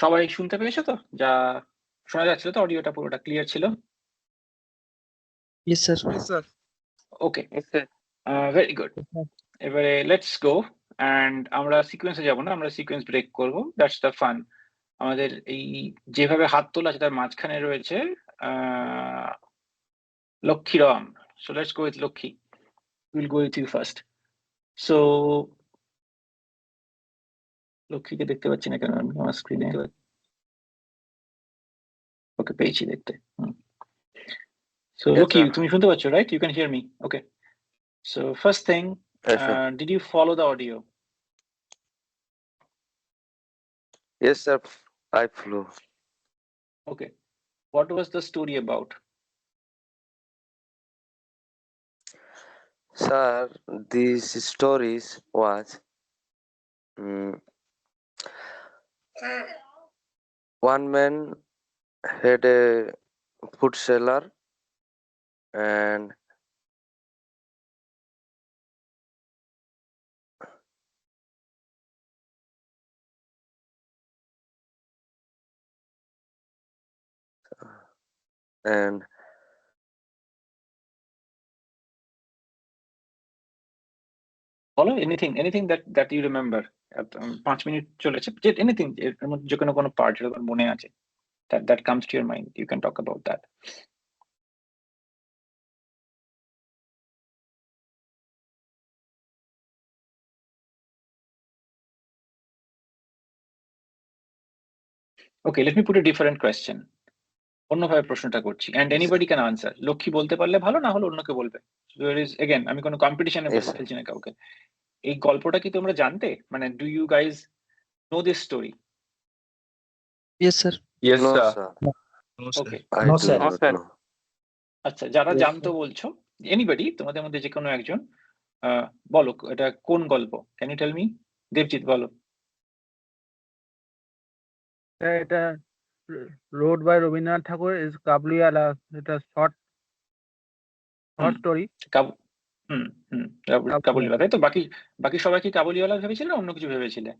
সবাই শুনতে পেয়েছো তো? যা শোনা যাচ্ছিল তো? অডিওটা পুরোটা ক্লিয়ার ছিল? Yes, sir. Yes, sir. Okay, very good. এবারে লেটস গো, অ্যান্ড আমরা সিকোয়েন্সে যাব না, আমরা সিকোয়েন্স ব্রেক করব। That's the fun. আমাদের এই যেভাবে হাত তোলা আছে তার মাঝখানে রয়েছে Lakshmiram. So let's go with Lakshmi. Will go with you first. So লক্ষ্মীকে দেখতে পাচ্ছি না কেন আমি আমার স্ক্রিনে? ওকে, পেয়েছি দেখতে। সো লক্ষ্মী, তুমি শুনতে পাচ্ছ, right? You can hear me? Okay, so first thing, did you follow the audio? Yes, sir. I flew. Okay, what was the story about? Sir, these stories was one man had a food seller and বলো, anything that you remember. 5 minute চলেছে, anything এর মধ্যে যে কোনো part যেটা তোমার মনে আছে, that comes to your mind, you can talk about that. Okay, let me put a different question. অন্যভাবে প্রশ্নটা করছি, and anybody can answer. Lakshmi বলতে পারলে ভালো, না হলে অন্য কেউ বলবে। There is again, আমি কোনো কম্পিটিশনে ফেলছি না কাউকে। এই গল্পটা কি তোমরা জানতে? মানে do you guys know this story? Yes, sir. Yes, no, sir. sir. No, sir. Okay, I No, do sir. not know. আচ্ছা, যারা Yes, জানতো বলছো, এনিবডি, তোমাদের মধ্যে যে কোনো একজন বলো এটা কোন গল্প? Can you tell me? Debjit বলো। এটা wrote by Rabindranath Thakur is Kabuliwala. এটা শর্ট স্টোরি। কাবুলিওয়ালা, তাই তো? বাকি সবাই কি কাবুলিওয়ালা ভেবেছিল, অন্য কিছু ভেবেছিলে?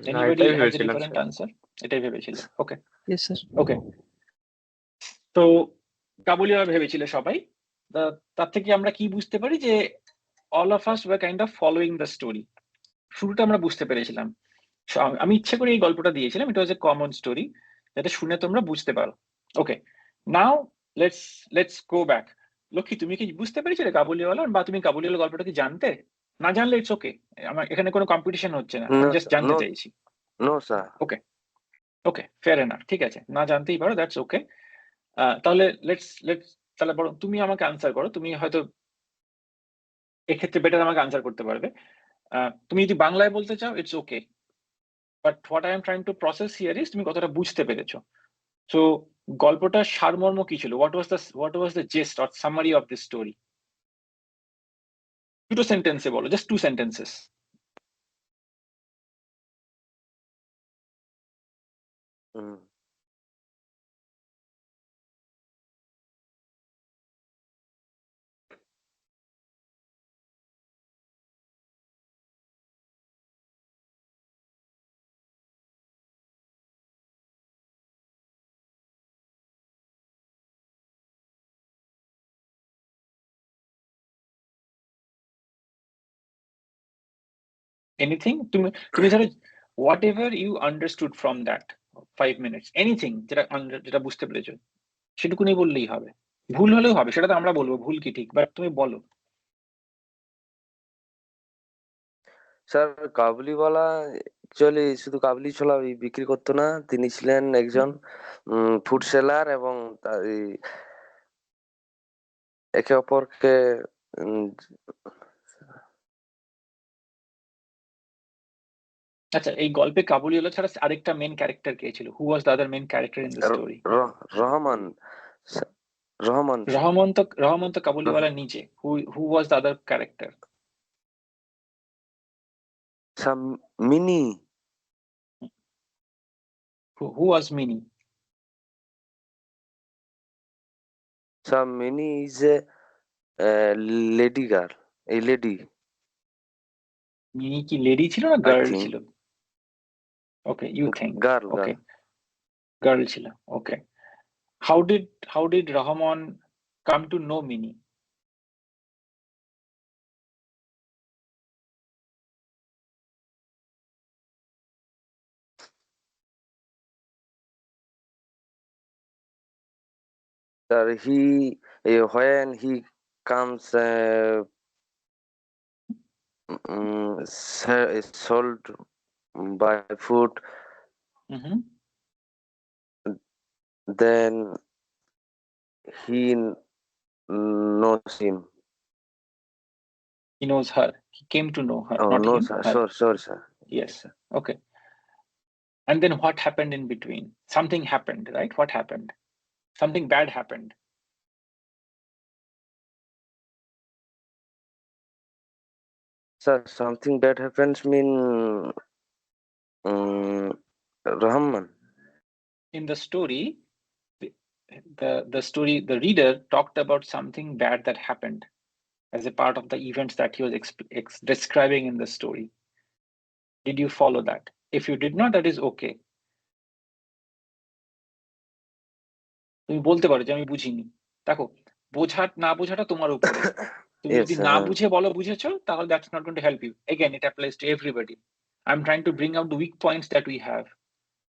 না, Anybody এটাই has a ভেবেছিলাম, different স্যার। answer? এটাই ভেবেছিলে? ওকে Yes, sir. ওকে, তো কাবুলিওয়ালা ভেবেছিলে সবাই। তার থেকে আমরা কি বুঝতে পারি যে all of us were kind of following the story. শুরুটা আমরা বুঝতে পেরেছিলাম। আমি ইচ্ছে করে এই গল্পটা দিয়েছিলাম, এটা ওয়াজ এ কমন স্টোরি, যাতে শুনে তোমরা বুঝতে পারো। Okay, now let's go back. Lakshmi, তুমি কি বুঝতে পেরেছিলে কাবুলিওয়ালা, বা তুমি কাবুলিওয়ালা গল্পটা কি জানতে? না জানলে ইটস ওকে, আমার এখানে কোনো কম্পিটিশন হচ্ছে না, আমি জাস্ট জানতে চাইছি। No sir. Okay okay, fair enough, ঠিক আছে, না জানতেই পারো, দ্যাটস ওকে। তাহলে লেটস তাহলে বরং তুমি আমাকে আনসার করো, তুমি হয়তো এক্ষেত্রে বেটার আমাকে আনসার করতে পারবে। তুমি যদি বাংলায় বলতে চাও it's okay, but what I am trying to process here is তুমি কতটা বুঝতে পেরেছো। সো গল্পটার সারমর্ম কি ছিল? What was the gist or summary of this story? দুটো সেন্টেন্সে বলো, জাস্ট 2 sentences. Anything? তুমি ধরো whatever you understood from that 5 minutes, anything যেটা বুঝতে পেরেছো সেটুকুনি বললেই হবে, ভুল হলেও হবে, সেটা তো আমরা বলবো ভুল কি ঠিক, বাট তুমি বলো। স্যার কাবুলিওয়ালা অ্যাকচুয়ালি শুধু কাবুলি ছোলা বিক্রি করতো না, তিনি ছিলেন একজন ফুড সেলার এবং একে অপরকে আচ্ছা, এই গল্পে কাবুলিওয়ালা ছাড়া আরেকটা মেন ক্যারেক্টার কে ছিল? Who was the other main character in the story? Rahman তো কাবুলিওয়ালা নিজে। Who was the other character? Mini. Who was Mini? Mini is a lady girl, a lady. Mini কি লেডি ছিল না গার্ল ছিল? Okay, you think girl. Okay, girl ছিল। Okay, how did Rahman come to know Mini? Sir, when he comes sold by food, then he knows him. He knows her. He came to know her. Oh, not no, him, sir. her. Sorry, sir. Yes, sir. Okay. And then what happened in between? Something happened, right? What happened? Something bad happened. Sir, something bad happens mean Rahman. In the story, the reader talked about something bad that happened as a part of the events that he was describing in the story. Did you follow that? If you did not, that is okay. তুমি বলতে পারো যে আমি বুঝিনি। দেখো, না বোঝাটা তোমার উপরে। তুমি যদি না বুঝে বলো বুঝেছো, তাহলে that's not going to help you. Again, it applies to everybody. I'm trying to bring out the weak points that we have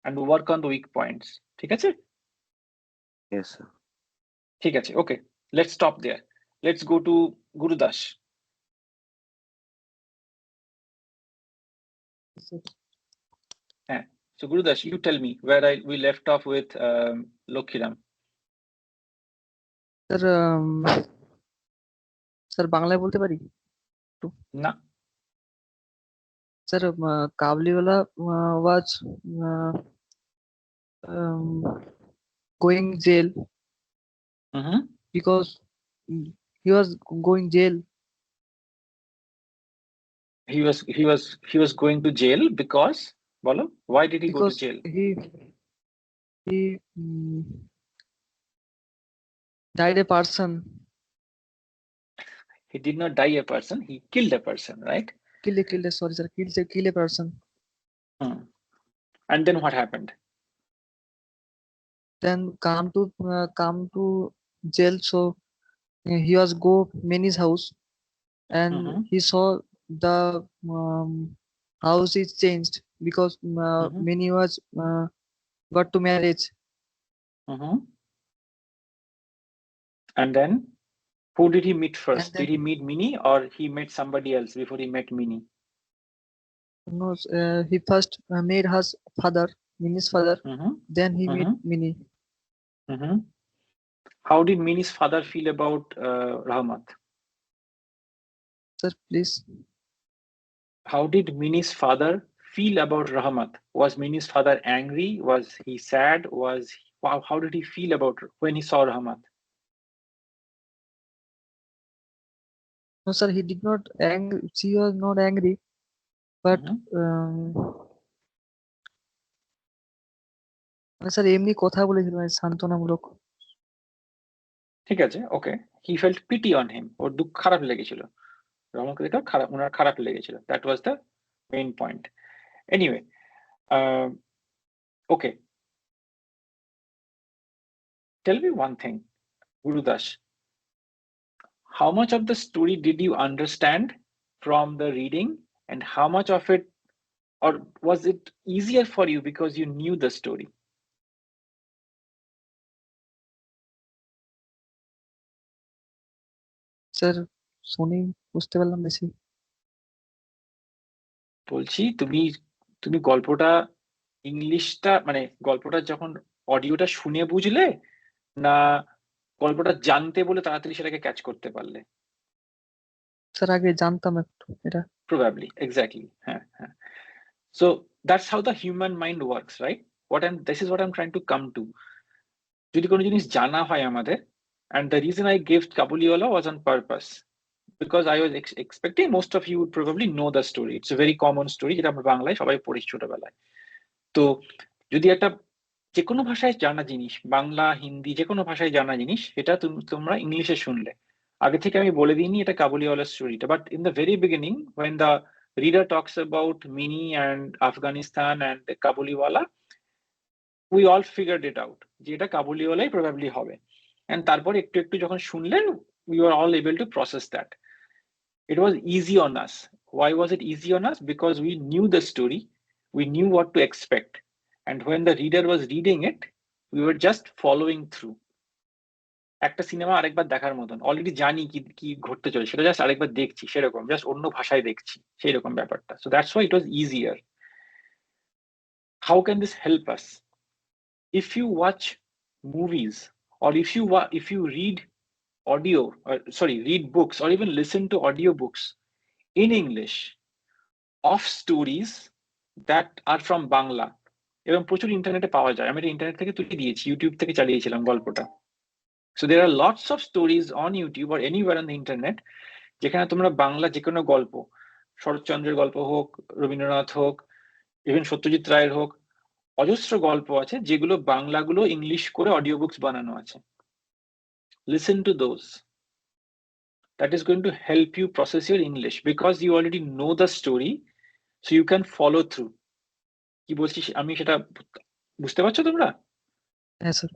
and work on the weak points. ঠিক আছে? Yes, sir. ঠিক আছে, okay. Let's stop there. Let's go to Gurudas. So Gurudas, you tell me where we left off with Lokhiram. Sir বাংলায় বলতে পারি না sir? Kabuliwala was going jail because he was going jail. He was going to jail because bolo, why did he go to jail? He died a person. He did not die a person, he killed a person, right? Kill a sorry sir, kill a person. And then what happened? then come to jail. So he was go Mini's house, and he saw the house is changed because Mini was got to marriage. And then who did he meet And first? then Did he meet Mini or he met somebody else before he met Mini? no, he first made his father, Mini's father. Then he met Mini. How did Mini's father feel about Rahmat? Sir, please. How did Mini's father feel about Rahmat? Was Mini's father angry? Was he sad? How did he feel about when he saw Rahmat? No, sir, he did not angry. She was not angry, but sir এমনি কথা বলেছিল সান্ত্বনামূলক। ঠিক আছে, okay, he felt pity on him, ওর দুঃখ খারাপ লেগেছিল, রহমতকে দেখে ওনার খারাপ লেগেছিল, that was the main point. Anyway, okay, tell me one thing, Gurudas, how much of the story did you understand from the reading, and how much of it, or was it easier for you because you knew the story? Sir শুনি বুঝতে পারলাম বেশি। বলছি তুমি গল্পটা ইংলিশটা মানে গল্পটা যখন অডিওটা শুনে বুঝলে, না গল্পটা জানতে বলে তাড়াতাড়ি সেটাকে ক্যাচ করতে পারলে? স্যার আগে জানতাম একটু এটা। Probably, exactly. So that's how the human mind works, right? This is what I'm trying to come to. যদি কোনো জিনিস জানা হয় আমাদের, and the reason I gave Kabuliwala was on purpose, because I was expecting most of you would probably know the story. It's a very common story যেটা আমরা বাংলায় সবাই পড়েছি ছোটবেলায়। তো যদি একটা যে কোনো ভাষায় জানা জিনিস, বাংলা হিন্দি যে কোনো ভাষায় জানা জিনিস, সেটা তোমরা ইংলিশে শুনলে, আগে থেকে আমি বলে দিইনি এটা কাবুলিওয়ালার স্টোরিটা, but in the very beginning when the reader talks about Mini and Afghanistan and Kabuliwala, we all figured it out যে এটা কাবুলিওয়ালাই probably হবে, and তারপর একটু একটু যখন শুনলেন, we were all able to process that. It was easy on us. Why was it easy on us? Because we knew the story, we knew what to expect, and when the reader was reading it, we were just following through. একটা cinema আরেকবার দেখার মতন, already জানি কি ঘটতে চলে, সেটা just আরেকবার দেখছি, সেরকম জাস্ট অন্য ভাষায় দেখছি, সেই রকম ব্যাপারটা। So that's why it was easier. How can this help us? If you watch movies, or if you read read books, or even listen to audio books in English of stories that are from Bangla, এবং প্রচুর ইন্টারনেটে পাওয়া যায়, আমি এটা internet থেকে তুলে দিয়েছি, ইউটিউব থেকে চালিয়েছিলাম গল্পটা। So there are lots of stories on YouTube or anywhere on the internet যেখানে তোমরা বাংলা যে কোনো গল্প, শরৎচন্দ্রের গল্প হোক, রবীন্দ্রনাথ হোক, ইভেন সত্যজিৎ রায়ের হোক, অজস্র গল্প আছে যেগুলো বাংলাগুলো ইংলিশ করে অডিও বুকস বানানো আছে। Listen to those. That is going to help you process your English because you already know the story, so you can follow through. কি বলছি আমি সেটা বুঝতে পারছো তোমরা? Yes, sir.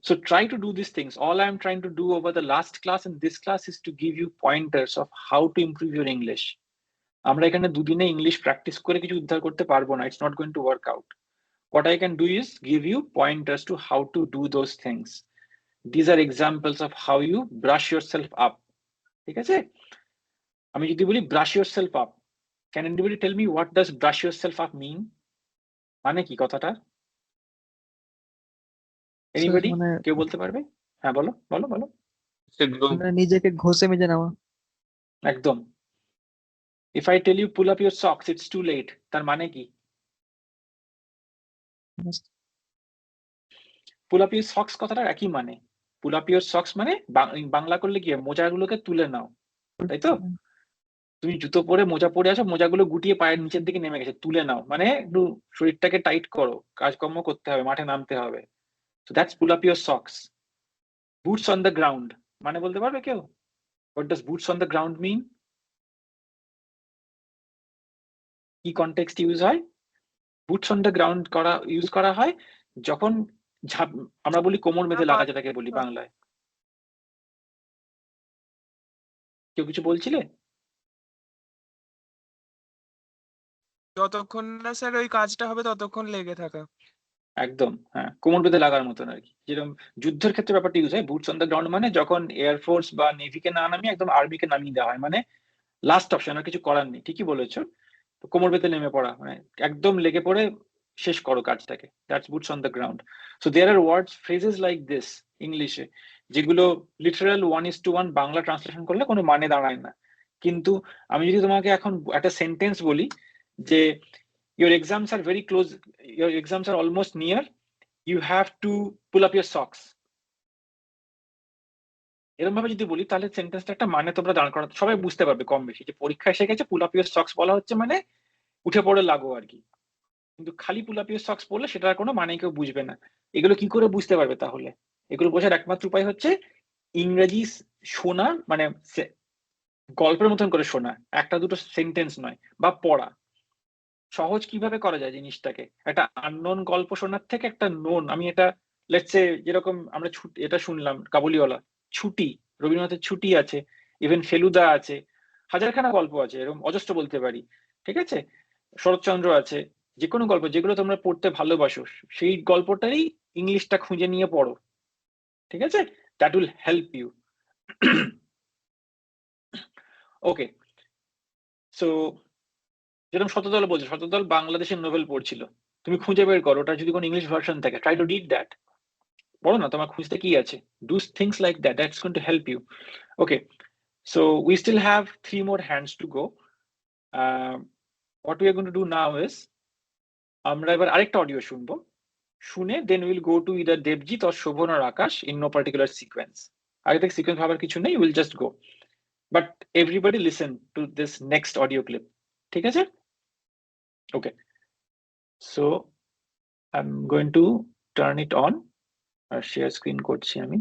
So try to do these things. All I'm trying to do over the last class and this class is to give you pointers of how to improve your English. আমরা এখানে দুদিনে English practice করে কিছু উদ্ধার করতে পারবো না, it's not going to work out. What I can do is give you pointers to how to do those things. These are examples of how you brush yourself up. ঠিক আছে? আমি যদি বলি brush yourself up, can anybody tell me what does brush yourself up mean? মানে কি কথাটা? Anybody? কেউ বলতে পারবে? হ্যাঁ বলো বলো বলো। নিজেকে ঘষে মেজে নেওয়া। একদম। If I tell you pull up your socks, it's too late, তার মানে কি? Pull up your socks কথাটা একই মানে। Pull up your socks মানে বাংলা করলে কি মোজাগুলোকে তুলে নাও, তাই তো? তুমি জুতো পরে মোজা পরে আছো, মোজাগুলো গুটিয়ে পায়ের নিচের দিকে নেমে গেছে, তুলে নাও মানে একটু শরীরটাকে টাইট করো, কাজকর্ম করতে হবে, মাঠে নামতে হবে। So that's pull up your socks. Boots on the ground মানে বলতে পারবে কেউ? What does boots on the ground mean? কি কনটেক্সট ইউজ হয়? Boots on the ground use করা হয় যখন ঝাঁপ, আমরা বলি কোমর বেঁধে লাগা, যেটাকে বলি বাংলায়। কেউ কিছু বলছিলে? যতক্ষণ না স্যার ওই কাজটা হবে ততক্ষণ লেগে থাকা। একদম, হ্যাঁ, কোমর বেঁধে লাগার মতন আর কি। যেরকম যুদ্ধের ক্ষেত্রে ব্যাপারটা ইউজ হয়, বুটস অন দ্য গ্রাউন্ড মানে যখন এয়ারফোর্স বা নেভিকে না নামিয়ে একদম আর্মিকে নামিয়ে দেওয়া হয়, মানে লাস্ট অপশন, আর কিছু করার নেই। ঠিকই বলেছো, তো কোমর বেঁধে নেমে পড়া মানে একদম লেগে পড়ে শেষ করো কাজটাকে, that's boots on the ground. So there are words phrases like this ইংলিশে, যেগুলো লিটারাল 1:1 বাংলা ট্রান্সলেশন করলে কোনো মানে দাঁড়ায় না। কিন্তু আমি যদি তোমাকে এখন একটা সেন্টেন্স বলি যে your exams are very close, your exams are almost near, you have to pull up your socks, এরকম ভাবে যদি বলি তাহলে সেন্টেন্সটা একটা মানে তোমরা দাঁড় করাতে সবাই বুঝতে পারবে কম বেশি, যে পরীক্ষা এসে গেছে, পুল আপ ইউর সক্স বলা হচ্ছে মানে উঠে পড়ে লাগো আর কি। কিন্তু খালি পুল আপ ইউর সক্স বললে সেটার কোনো মানে কেউ বুঝবে না। এগুলো কি করে বুঝতে পারবে তাহলে? এগুলো বোঝার একমাত্র উপায় হচ্ছে ইংরেজি শোনা, মানে গল্পের মতন করে শোনা, একটা দুটো সেন্টেন্স নয়, বা পড়া। সহজ কিভাবে করা যায় জিনিসটাকে, একটা আননোন গল্প শোনার থেকে একটা নোন, আমি এটা লেটস সে যেরকম আমরা এটা শুনলাম কাবুলিওয়ালা, ছুটি, রবীন্দ্রনাথের ছুটি আছে, ইভেন ফেলুদা আছে, হাজারখানা গল্প আছে, এরকম অজস্র বলতে পারি, ঠিক আছে, শরৎচন্দ্র আছে, যে কোনো গল্প যেগুলো তোমরা পড়তে ভালোবাসো সেই গল্পটারই ইংলিশটা খুঁজে নিয়ে পড়ো, ঠিক আছে, that will help you. Okay, so যেরকম শতদল বলছে, শতদল বাংলাদেশের নোবেল পড়ছিল, তুমি খুঁজে বের করো ওটা যদি কোনো ইংলিশ ভার্সন থাকে, ট্রাই টু রিড দ্যাট, পড়ো না, তোমার খুঁজতে কি আছে, do things like that, that's going to help you. Okay, so we still have 3 more hands to go. What we are going to do now is আমরা এবার আরেকটা অডিও শুনবো, শুনে then will go to either Debjit or Shovan or Akash in no particular sequence. আগে থেকে sequence ভাবার কিছু নেই, will just go, but everybody listen to this next audio clip, ঠিক আছে? Okay, so I am going to turn it on, আর share screen করছি আমি।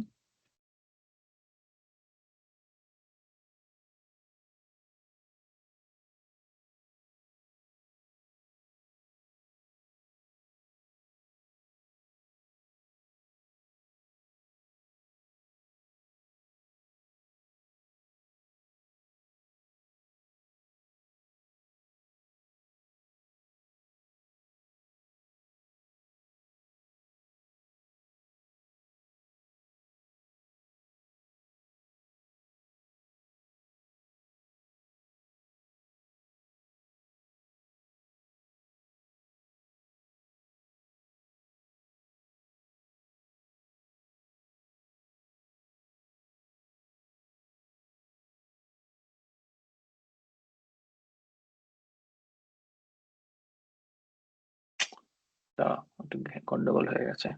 তা একটু গন্ডগোল হয়ে গেছে,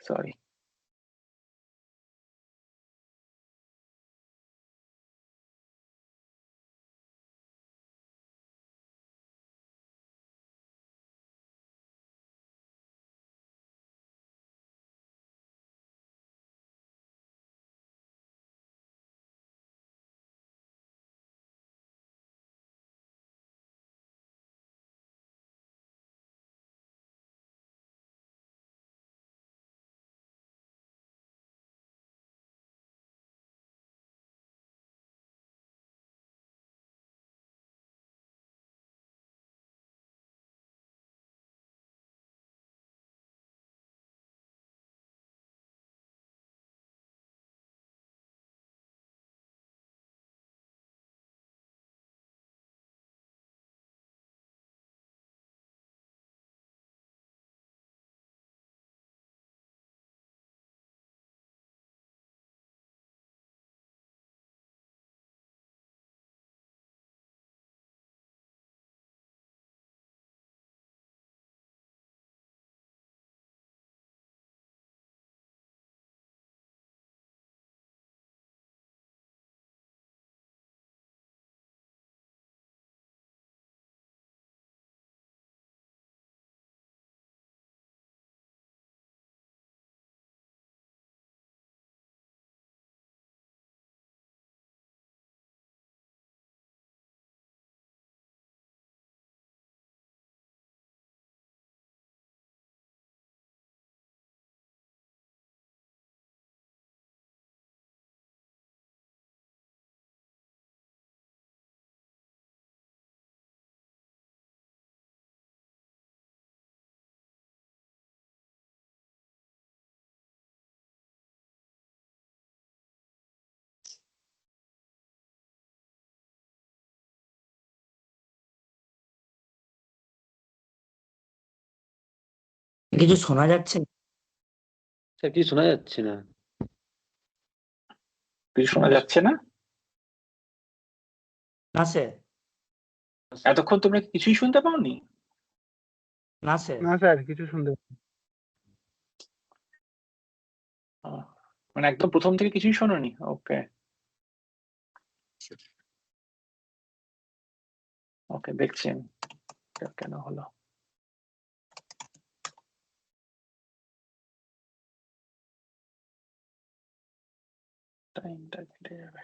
সরি। কিছু শোনা যাচ্ছে না? স্যার কি শোনা যাচ্ছে না? কিছু শোনা যাচ্ছে না? না স্যার। এতক্ষণ তোমরা কিছুই শুনতে পাওনি? না স্যার। না স্যার কিছু শুনতে মানে একদম প্রথম থেকে কিছুই শোনোনি? ওকে ওকে, দেখছি আমি কেন হলো। টাইমটা কেটে যাবে।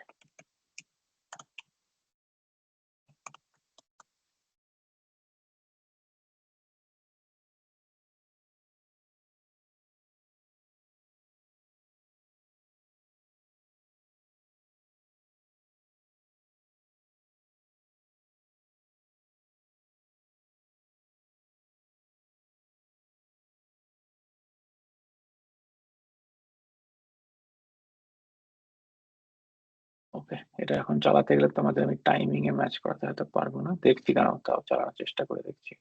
ওকে, এটা এখন চালাতে গেলে তোমাদের আমি টাইমিং এ ম্যাচ করতে হয়তো পারবো না, দেখছি কেন, তাও চালানোর চেষ্টা করে দেখছি।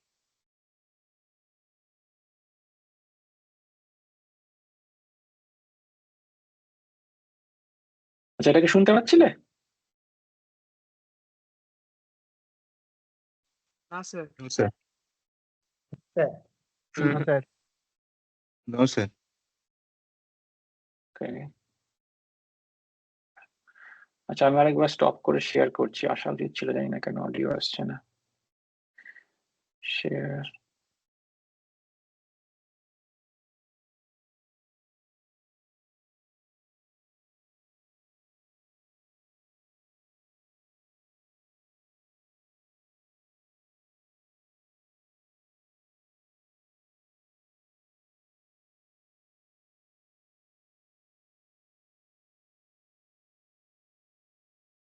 আচ্ছা, এটাকে শুনতে পাচ্ছিলে? না sir. No sir. Sir. Sir no sir. আচ্ছা, আমি আরেকবার স্টপ করে শেয়ার করছি। আশা উচিত ছিল, জানি না কেন অডিও আসছে না। শেয়ার।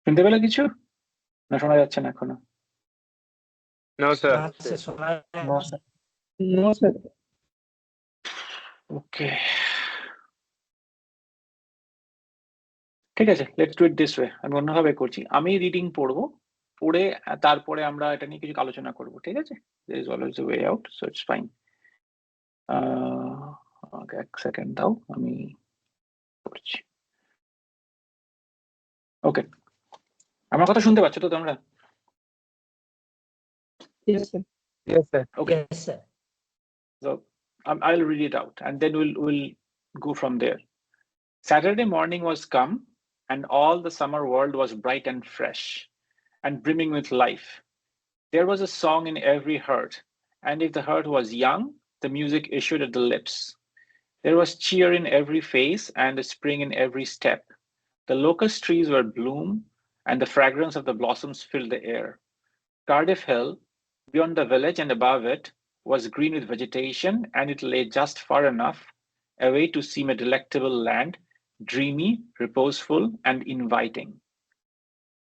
শুনতে পেলে কিছু, না শোনা যাচ্ছে না এখনো? No, sir. না স্যার, শোনা যায় নো না। স্যার। No sir. ওকে, ঠিক আছে, let's do it this way. আমি অন্যভাবে করছি, আমি রিডিং পড়বো, পড়ে তারপরে আমরা এটা নিয়ে কিছু আলোচনা করবো, ঠিক আছে? There is always a way out, so it's fine. Okay, এক সেকেন্ড দাও, আমি করছি। ওকে, আমার কথা শুনতে পাচ্ছ তো তোমরা? Yes sir. Yes sir. Okay, Yes, sir. so I'll read it out and then we'll go from there. Saturday morning was come, and all the summer world was bright and fresh and brimming with life. There was a song in every heart, and if the heart was young, the music issued at the lips. There was cheer in every face and a spring in every step. The locust trees were bloom, and the fragrance of the blossoms filled the air. Cardiff Hill, beyond the village and above it, was green with vegetation, and it lay just far enough away to seem a delectable land, dreamy, reposeful, and inviting.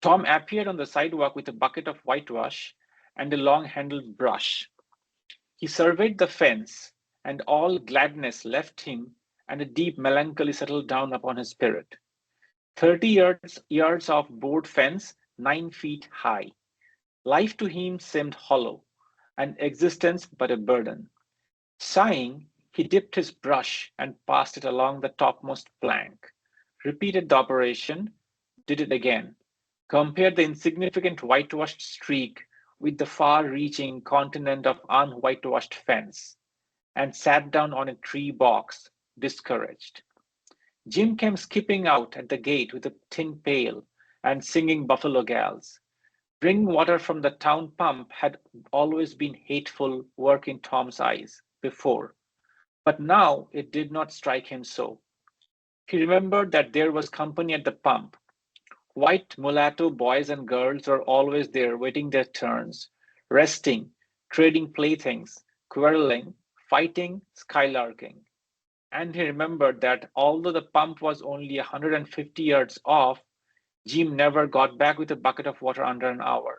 Tom appeared on the sidewalk with a bucket of whitewash and a long-handled brush. He surveyed the fence, and all gladness left him, and a deep melancholy settled down upon his spirit. 30 yards of board fence, 9 feet high. Life to him seemed hollow, and existence but a burden. Sighing, he dipped his brush and passed it along the topmost plank, repeated the operation, did it again, compared the insignificant whitewashed streak with the far-reaching continent of unwhitewashed fence, and sat down on a tree box, discouraged. Jim came skipping out at the gate with a tin pail and singing Buffalo Gals. Bringing water from the town pump had always been hateful work in Tom's eyes before, but now it did not strike him so. He remembered that there was company at the pump. White mulatto boys and girls were always there waiting their turns, resting, trading playthings, quarreling, fighting, skylarking. And he remembered that although the pump was only 150 yards off, Jim never got back with a bucket of water under an hour.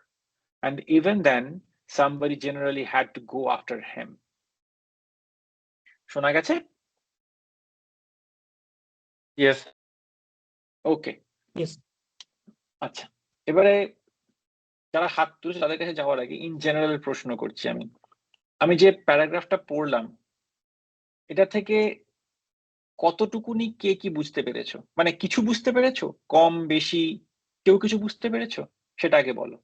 And even then, somebody generally had to go after him. শোনা গেছে? Yes. ওকে, Yes. আচ্ছা, এবারে যারা হাত তুলেছে তাদের কাছে যাওয়ার আগে ইন জেনারেল প্রশ্ন করছি আমি যে প্যারাগ্রাফটা পড়লাম, এটা থেকে কতটুকুনি কে কি বুঝতে পেরেছো? মানে কিছু বুঝতে পেরেছো, কম বেশি, কেউ কিছু বুঝতে পেরেছো, সেটা আগে বলো।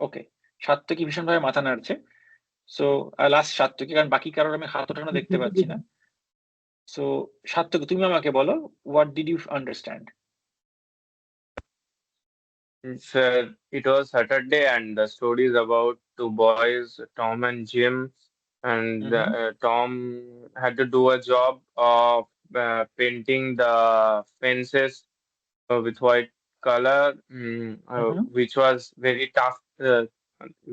ওকে, সাত্তকী ভীষণভাবে মাথা নাড়ছে। সো লাস্ট সাত্তকী, কারণ বাকি কারোর আমি হাত ওঠানো দেখতে পাচ্ছি না। সো সাত্তকী, তুমি আমাকে বলো, what did you understand? It was Saturday, and the story is about two boys, Tom and Jim, and Tom had to do a job of painting the fences with white color, which was very tough.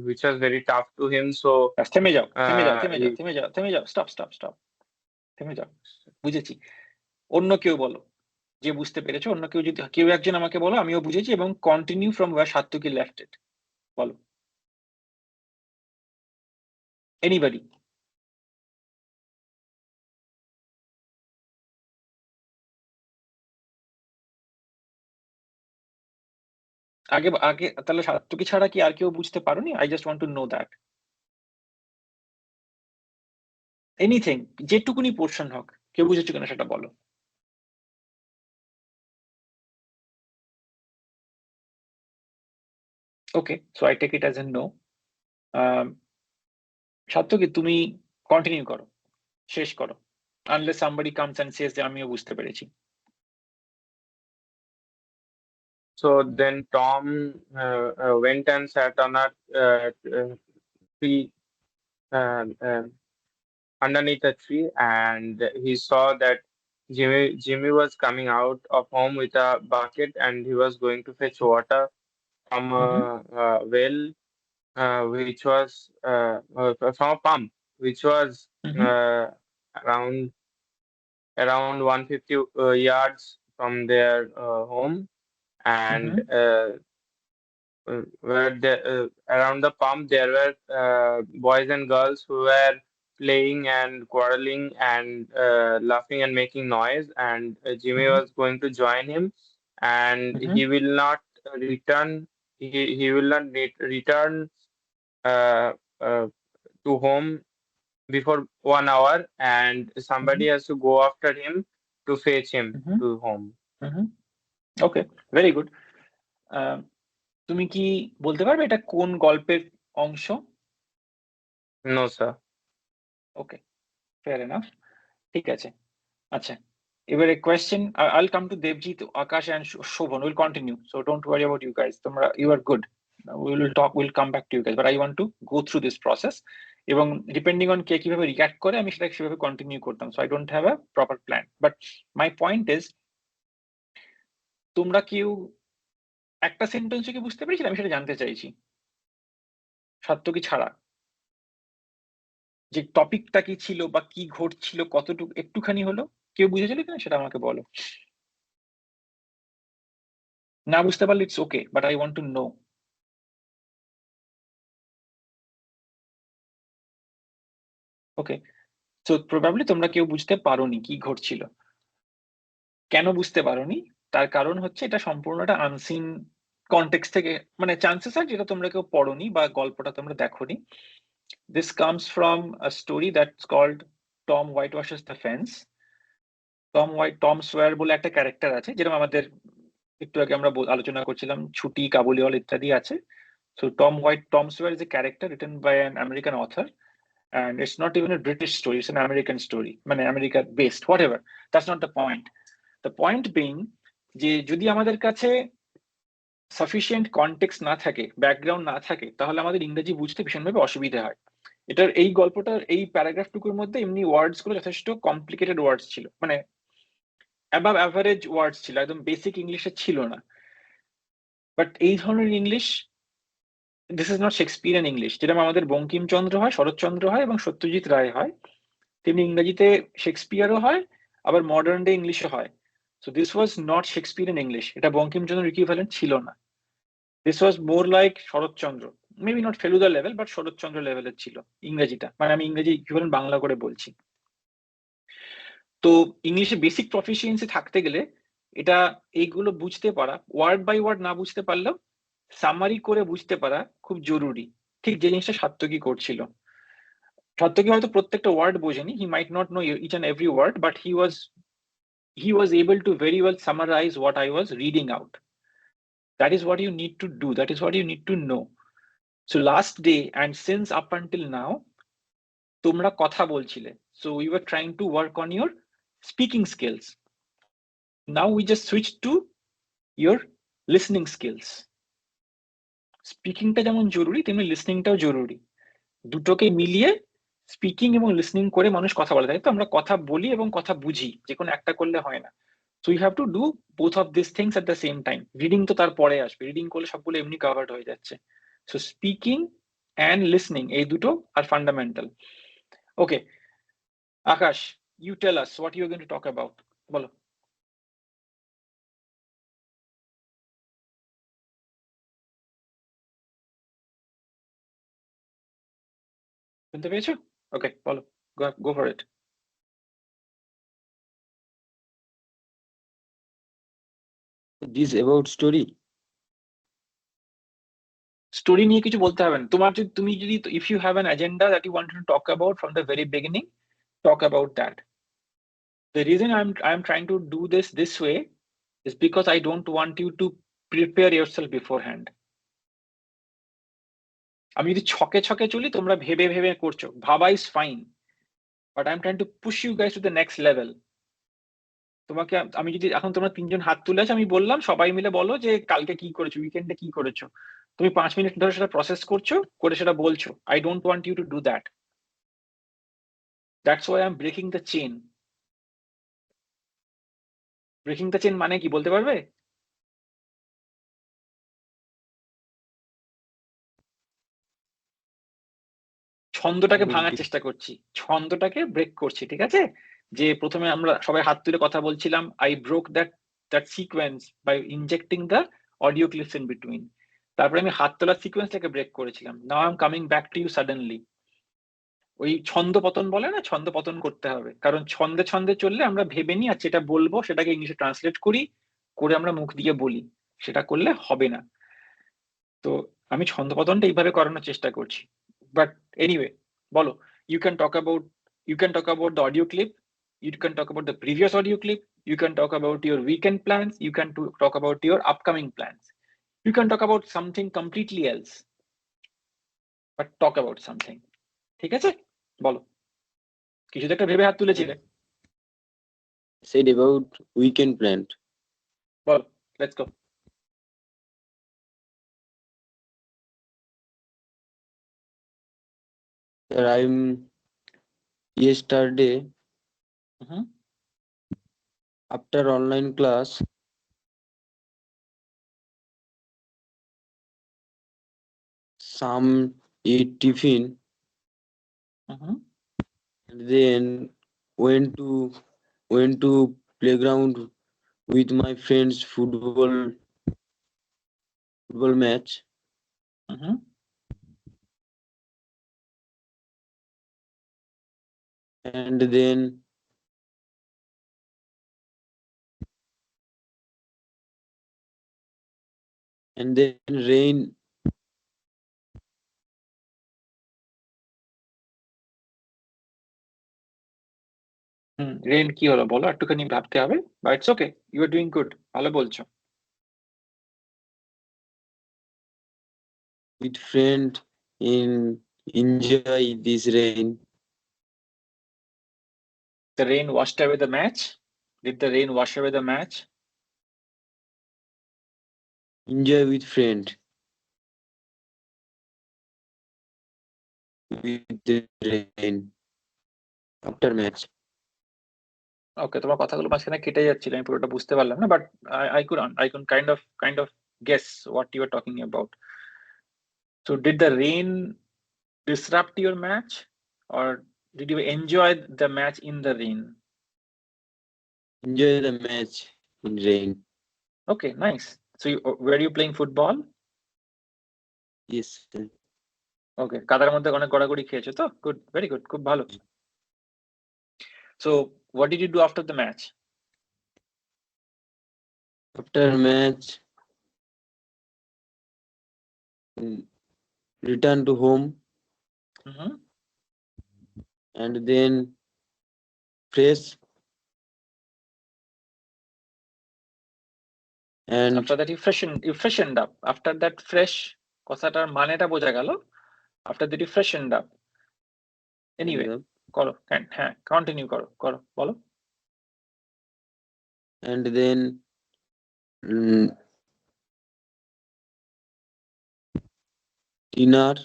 Which was very tough to him. So থেমে যাও, থেমে যাও, uh, থেমে he- যাও, থেমে যাও, থেমে যাও, স্টপ স্টপ স্টপ, থেমে যাও। বুঝেছি। অন্য কেউ বলো, যে বুঝতে পেরেছো, অন্য কেউ যদি, কেউ একজন আমাকে বলো, আমিও বুঝেছি, এবং continue from where Satyaki left it, বলো। এনিবডি? আগে আগে তাহলে সাত্তকী ছাড়া কি আর কেউ বুঝতে পারোনি? I just want to know that. Anything, যেটুকুনি পোর্শন হোক, কেউ বুঝেছো কিনা সেটা বলো। Okay, so I take it as a no. Sattaki, তুমি কন্টিনিউ করো, শেষ করো, unless somebody comes and says যে আমিও বুঝতে পেরেছি। So then Tom went and sat on a tree, underneath a tree, and he saw that Jimmy was coming out of home with a bucket, and he was going to fetch water from a well, which was from a pump, which was around 150 yards from their home, and where around the pump there were boys and girls who were playing and quarreling and laughing and making noise, and Jimmy was going to join him, and he will not return. He will not return to home before 1 hour, and somebody has to go after him to fetch him to home. Okay, very good. তুমি কি বলতে পারবে এটা কোন গল্পের অংশ? No, sir. Okay, fair enough, ঠিক আছে। আচ্ছা, এবারে question, I'll come to Debjit, Akash and Shovan, will continue, so don't worry about you guys, তোমরা you are good, will talk, will come back to you guys, but I want to go through this process, এবং depending on কে কিভাবে react করে আমি সেটা সেভাবে continue করতাম। So I don't have a proper plan, but my point is, তোমরা কেউ একটা সেন্টেন্সে কি বুঝতে পেরেছিলে? আমি সেটা জানতে চাইছি, সাত্তকী ছাড়া, যে টপিকটা কি ছিল বা কি ঘটছিল, কতটুকু একটুখানি হলো কেউ বুঝেছিল কিনা সেটা আমাকে বলো। না বুঝতে পারলে it's okay, but I want to no. Okay, so probably তোমরা কেউ বুঝতে পারোনি কি ঘটছিল। কেন বুঝতে পারোনি? তার কারণ হচ্ছে এটা সম্পূর্ণটা আনসিন কনটেক্সট থেকে, মানে চান্সেস আর যেটা তোমরা কেউ পড়োনি বা গল্পটা তোমরা দেখোনি। This comes from a story that's called Tom whitewashes the fence. Tom Sawyer বলে একটা ক্যারেক্টার আছে, যেরকম আমাদের একটু আগে আমরা আলোচনা করছিলাম ছুটি, কাবুলিওয়াল ইত্যাদি আছে। So Tom Sawyer is a character written by an American author, and it's not even a British story, it's an American story, মানে America based, whatever, that's not the point. The point being যে যদি আমাদের কাছে sufficient context না থাকে, background না থাকে, তাহলে আমাদের ইংরেজি বুঝতে ভীষণভাবে অসুবিধা হয়। এটার এই গল্পটার এই প্যারাগ্রাফটুকুর মধ্যে এমনি ওয়ার্ডস গুলো যথেষ্ট কমপ্লিকেটেড ওয়ার্ডস ছিল, মানে অ্যাবাভ অ্যাভারেজ ওয়ার্ডস ছিল, একদম বেসিক ইংলিশে ছিল না। বাট এই ধরনের English, this is not Shakespearean English, যেরকম আমাদের বঙ্কিমচন্দ্র হয়, শরৎচন্দ্র হয় এবং সত্যজিৎ রায় হয়, তেমনি ইংরেজিতে শেক্সপিয়ারও হয়, আবার মডার্ন ডে ইংলিশও হয়। So this was not Shakespearean English, এটা বঙ্কিমচন্দ্র ইকুইভ্যালেন্ট ছিল না। This was more like Saratchandra, maybe not Feluda level, but Saratchandra লেভেলের ছিল ইংরেজিটা, মানে আমি ইংরেজি ইকুইভ্যালেন্ট বাংলা করে বলছি। তো ইংলিশে বেসিক প্রফিসিয়েন্সি থাকতে গেলে এটা এইগুলো বুঝতে পারা, ওয়ার্ড বাই ওয়ার্ড না বুঝতে পারলেও সামারি করে বুঝতে পারা খুব জরুরি, ঠিক যে জিনিসটা সাত্তকী করছিল। সার্থকী হয়তো প্রত্যেকটা ওয়ার্ড বোঝেনি, he might not know each and every word, but he was able to very well summarize what I was reading out. That is what you need to do, that is what you need to know. So last day and since up until now তোমরা কথা বলছিলে, so we were trying to work on your speaking skills. Now we just switched to your listening skills. স্পিকিংটা যেমন জরুরি তেমনি লিসনিংটাও জরুরি, দুটোকে মিলিয়ে speaking এবং লিসনিং করে মানুষ কথা বলে, তাই তো আমরা কথা বলি এবং কথা বুঝি, যে কোনো একটা করলে হয় না। So you have to do both of this things at the same time. Reading তো তারপরে আসবে, রিডিং করলে সবগুলো এমনি কভার্ড হয়ে যাচ্ছে। সো স্পিকিং অ্যান্ড লিসনিং এই দুটো are fundamental. Okay Akash, you tell us what you going to talk about, বলো। শুনতে পেয়েছো? ওকে বলো, go for it. This about story. Story নিয়ে কিছু বলতে হবে না তোমার, যদি তুমি যদি if you have an agenda that you want to talk about from the very beginning, talk about that. The reason I'm trying to do this way is because I don't want you to prepare yourself beforehand. আমি যদি ছকে ছকে চলি, তোমরা ভেবে ভেবে করছো, ভাবা is fine, but I'm trying to push you guys to the next level. তোমাকে আমি যদি এখন তোমরা তিনজন হাত তুলে আছে, আমি বললাম সবাই মিলে বলো যে কালকে কি করেছো, উইকেন্ডে কি করেছো, তুমি 5 মিনিট ধরে সেটা প্রসেস করছো, করে সেটা বলছো। I don't want you to do that. That's why I'm breaking the chain. Breaking the chain মানে কি বলতে পারবে? ছন্দটাকে ভাঙার চেষ্টা করছি, ছন্দটাকে ব্রেক করছি, ঠিক আছে? যে প্রথমে আমরা সবাই হাত তুলে কথা বলছিলাম, I broke that sequence by injecting the audio clips in between. তারপরে আমি হাত তোলার সিকোয়েন্সটাকে ব্রেক করেছিলাম। Now I am coming back to you suddenly. ওই ছন্দ পতন বলে না, ছন্দ পতন করতে হবে, কারণ ছন্দে ছন্দে চললে আমরা ভেবে নিই আর যেটা বলবো সেটাকে ইংলিশে ট্রান্সলেট করি, করে আমরা মুখ দিয়ে বলি, সেটা করলে হবে না। তো আমি ছন্দ পতনটা এইভাবে করানোর চেষ্টা করছি। বাট এনিওয়ে বলো, you can talk about the audio clip, you can talk about the previous audio clip, you can talk about your weekend plans, you can talk about your upcoming plans, you can talk about something completely else, but talk about something. ঠিক আছে, বলো, কিছু একটা ভেবে হাত তুলেছিলে। Said about weekend plan. বলো, let's go. Sir, I'm yesterday after online class, some eat tiffin, and then went to playground with my friends football match. And then rain. Rain কি হলো বলো, একটুখানি ভাবতে হবে, but it's okay, you are doing good, ভালো বলছো। With friend enjoy this rain. The rain washed away the match. Did the rain wash away the match? Enjoy with friend. With the rain after match. ওকে, তোমার কথাগুলো মাঝখানে কেটে যাচ্ছিল, আমি পুরোটা বুঝতে পারলাম না, but I could kind of guess what you were talking about. So did the rain disrupt your match, or did you enjoy the match in the rain? Enjoy the match in rain. Okay, nice. So were you playing football? Yes, sir. Okay, কাদার মধ্যে অনেক গড়াগড়ি খেয়েছো তো, good, very good, খুব ভালো। So what did you do after the match? After match, return to home. and then fresh, and after that you freshened up. After that fresh কথাটার মানেটা বোঝা গেল। After that you freshened up. Anyway, করো, হ্যাঁ continue করো বলো। and then dinner,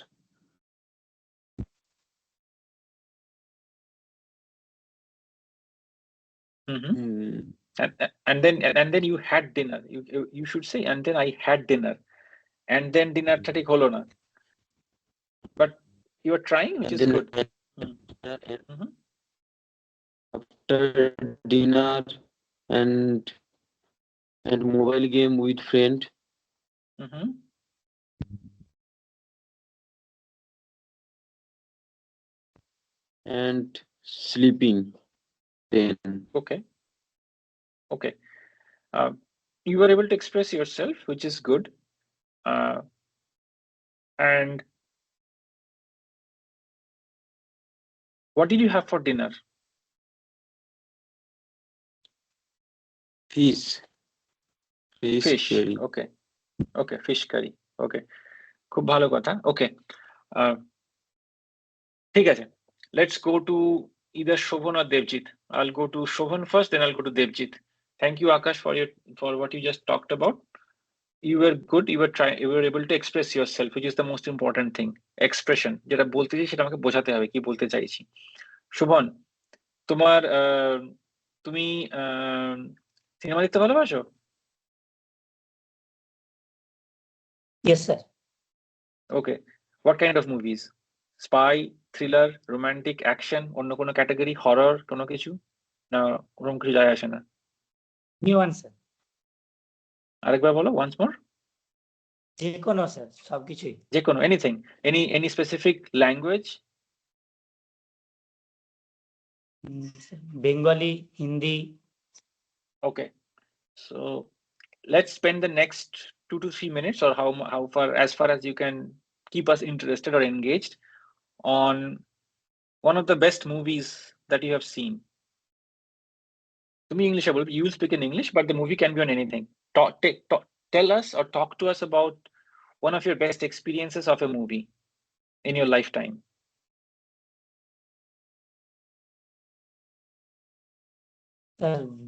and then you had dinner. You should say and then I had dinner, and then dinnerটা ঠিক হলো না, but you are trying, which is good. After dinner and mobile game with friend, and sleeping then. Okay. You were able to express yourself, which is good. And what did you have for dinner? Fish curry. Okay, fish curry. Okay, খুব ভালো কথা। Okay, ঠিক আছে, let's go to either Shobhan or Devjit. I'll go to Shobhan first, then I'll go to Devjit. Thank you, Akash, for what you just talked about. You were good. You were able to express yourself, which is the most important thing. Expression, যেটা বলতে চাই সেটা আমাকে বোঝাতে হবে কি বলতে চাইছি। শোভন, তুমি সিনেমা দেখতে ভালোবাসো? Yes, sir. Okay. What kind of movies? Spy, thriller, romantic, action, অন্য কোনো ক্যাটাগরি, হরর, কোনো কিছু? না ওরকম কিছু যায় আসে না? New answer. আরেকবার বলো, once more. যে কোনো স্যার, সবকিছুই। যে কোনো, anything. Any specific language? Bengali, Hindi. Okay. So let's spend the next 2 to 3 minutes, or how far as you can keep us interested or engaged, on one of the best movies that you have seen. To me, English, you will speak in English, but the movie can be on anything. Tell us or talk to us about one of your best experiences of a movie in your lifetime.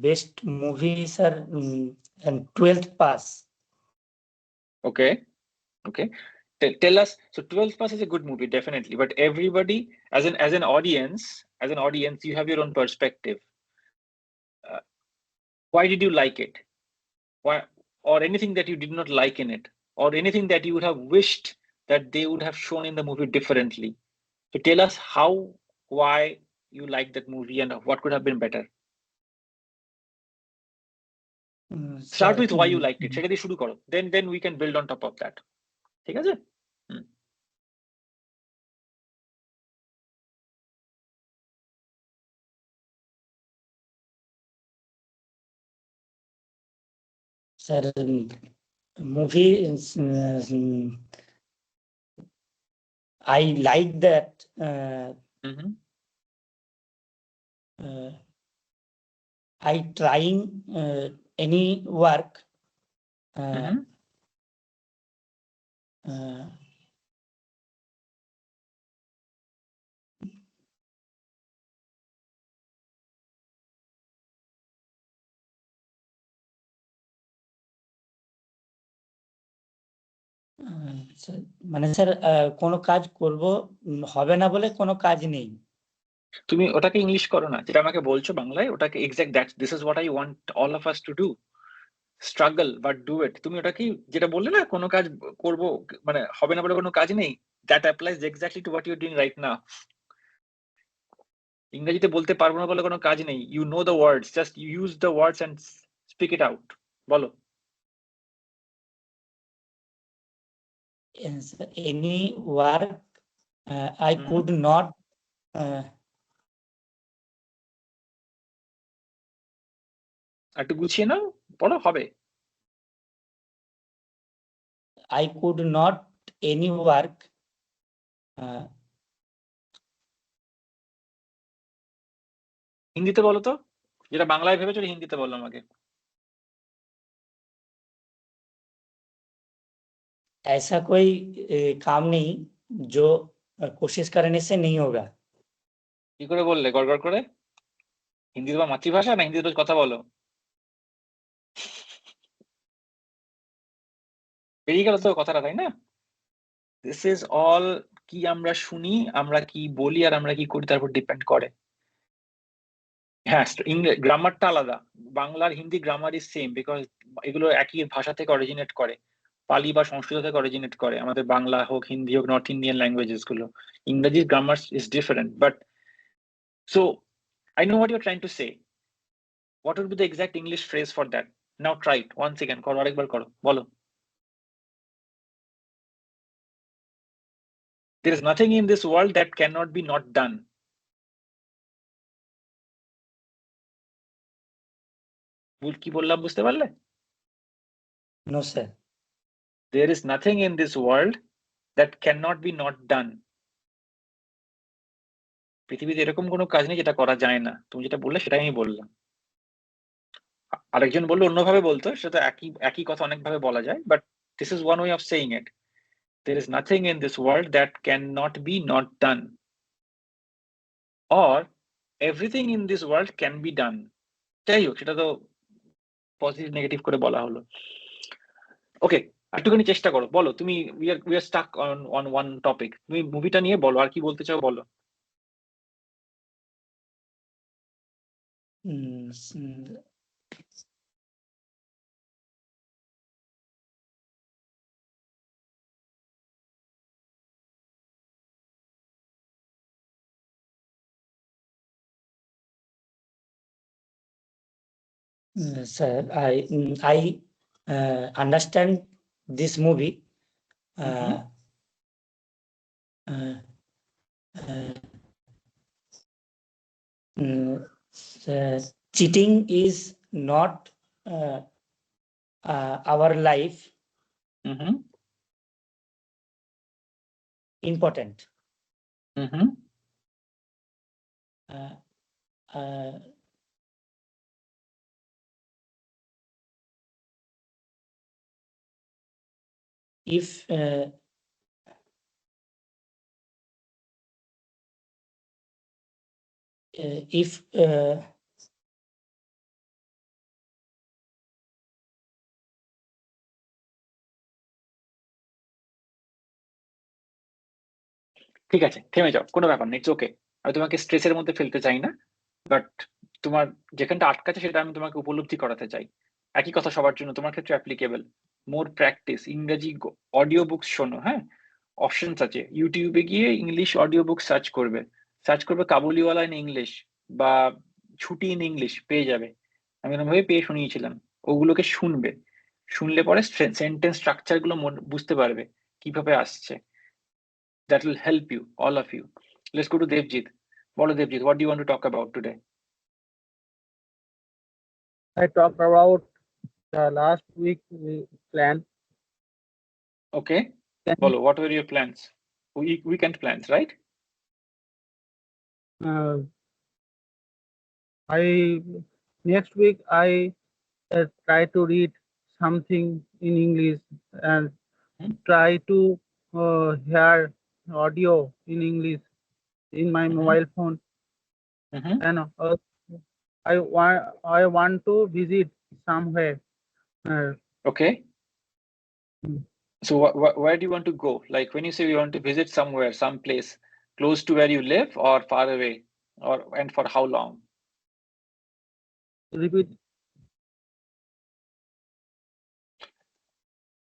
Best movie, sir, and 12th pass. Okay. Tell us. So 12th pass is a good movie, definitely. But everybody, as an audience, you have your own perspective. Why did you like it? Why, or anything that you did not like in it, or anything that you would have wished that they would have shown in the movie differently. So tell us why you liked that movie and what could have been better. Start with why you liked it. সেটা দিয়ে শুরু করো. Then we can build on top of that. ঠিক আছে? Sir, movie is, I like that I trying any work মানে sir কোনো কাজ করব হবে না বলে কোনো কাজ নেই। তুমি ওটাকে ইংলিশ করো না, যেটা আমাকে বলছো বাংলায় ওটাকে exact this is what I want all of us to do, struggle but do it. তুমি ওটাকে যেটা বললে না কোনো কাজ করব মানে হবে না বলে কোনো কাজ নেই, that applies exactly to what you are doing right now. ইংরেজিতে বলতে পারবো না বলে কোনো কাজ নেই, you know the words, just use the words and speak it out. বলো। Any work I could not একটু গুছিয়ে নাও, পড়ো, হবে। I could not any work হিন্দিতে বলো তো, যেটা বাংলায় ভেবেছো হিন্দিতে বলো আমাকে। ऐसा कोई काम नहीं जो कोशिश करने से नहीं होगा। কি করে বললে গড়গড় করে? হিন্দি তোমার মাতৃভাষা না হিন্দিতে রোজ কথা বলো? বেরিয়ে গেল তো কথাটা, তাই না? দিস ইজ অল কি আমরা শুনি, আমরা কি বলি আর আমরা কি করি তার উপর ডিপেন্ড করে। হ্যাঁ, গ্রামারটা আলাদা, বাংলার Hindi grammar is same because এগুলো একই ভাষা থেকে অরিজিনেট করে, পালি বা সংস্কৃত থেকে অরিজিনেট করে, আমাদের বাংলা হোক হিন্দি হোক নর্থ ইন্ডিয়ান ল্যাঙ্গুয়েজেস গুলো। ইংরেজির grammar is different, but so I know what you are trying to say. What would be the exact English phrase for that? Now try it once again, করো, আরেকবার করো, বলো। There is nothing in this world that cannot be not done. কি বললাম বুঝতে পারলে? No sir. There is nothing in this world that cannot be not done. পৃথিবীতে এরকম কোনো কাজ নেই যেটা করা যায় না। তুমি যেটা বললে সেটাই আমি বললাম। আরেকজন বললে অন্যভাবে বলতো, সেটা একই কথা অনেকভাবে বলা যায়, but this is one way of saying it. There is nothing in this world that cannot be not done, or everything in this world can be done. যাই হোক, সেটা তো পজিটিভ নেগেটিভ করে বলা হলো। ওকে, একটুখানি চেষ্টা করো, বলো তুমি। We are Starc on one topic. তুমি মুভিটা নিয়ে বলো, আর কি বলতে চাও বলো। Sir, I understand this movie. Cheating is not our life important. If ঠিক আছে, থেমে যাও, কোনো ব্যাপার নেই, ওকে। আমি তোমাকে স্ট্রেসের মধ্যে ফেলতে চাই না, বাট তোমার যেখানটা আটকাছে সেটা আমি তোমাকে উপলব্ধি করাতে চাই। একই কথা সবার জন্য, তোমার ক্ষেত্রে অ্যাপ্লিকেবল। মোর প্র্যাকটিস, ইংরেজি অডিও বুকস শোনো। হ্যাঁ, অপশনস আছে, ইউটিউবে গিয়ে ইংলিশ অডিও বুক সার্চ করবে কাবুলিওয়ালা ইন ইংলিশ বা ছুটি ইন ইংলিশ, পেয়ে যাবে। আমি এরকমভাবে পেয়ে শুনিয়েছিলাম। ওগুলোকে শুনলে পরে সেন্টেন্স স্ট্রাকচার গুলো বুঝতে পারবে কিভাবে আসছে। That will help you, all of you. Let's go to Devjit. Bolo Devjit, what do you want to talk about today? I talked about the last week plan. Okay. Bolo, what were your plans? Weekend plans, right? Next week I try to read something in English and try to hear audio in English in my mobile phone. And I want to visit somewhere. Okay. So where do you want to go? Like when you say you want to visit somewhere, some place close to where you live or far away, and for how long? Repeat.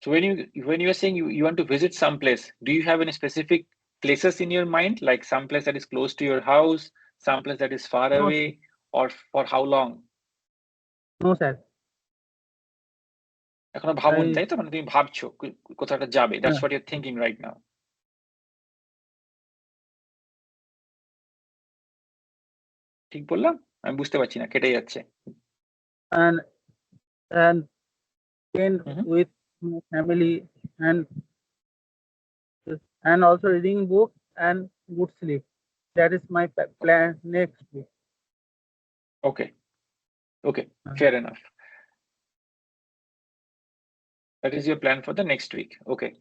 So when you are saying you want to visit some place, do you have any specific places in your mind, like some place that is close to your house, some place that is far away, or for how long? No sir. এখনো ভাবুন, তাই তো? মানে তুমি ভাবছো কোথাও একটা যাবে, that's what you're thinking right now. ঠিক বললাম? আমি বুঝতে পারছি না, কেটে যাচ্ছে। And spend with my family and also reading book and good sleep. That is my plan next week. Okay. Okay. Fair enough. That is your plan for the next week. Okay.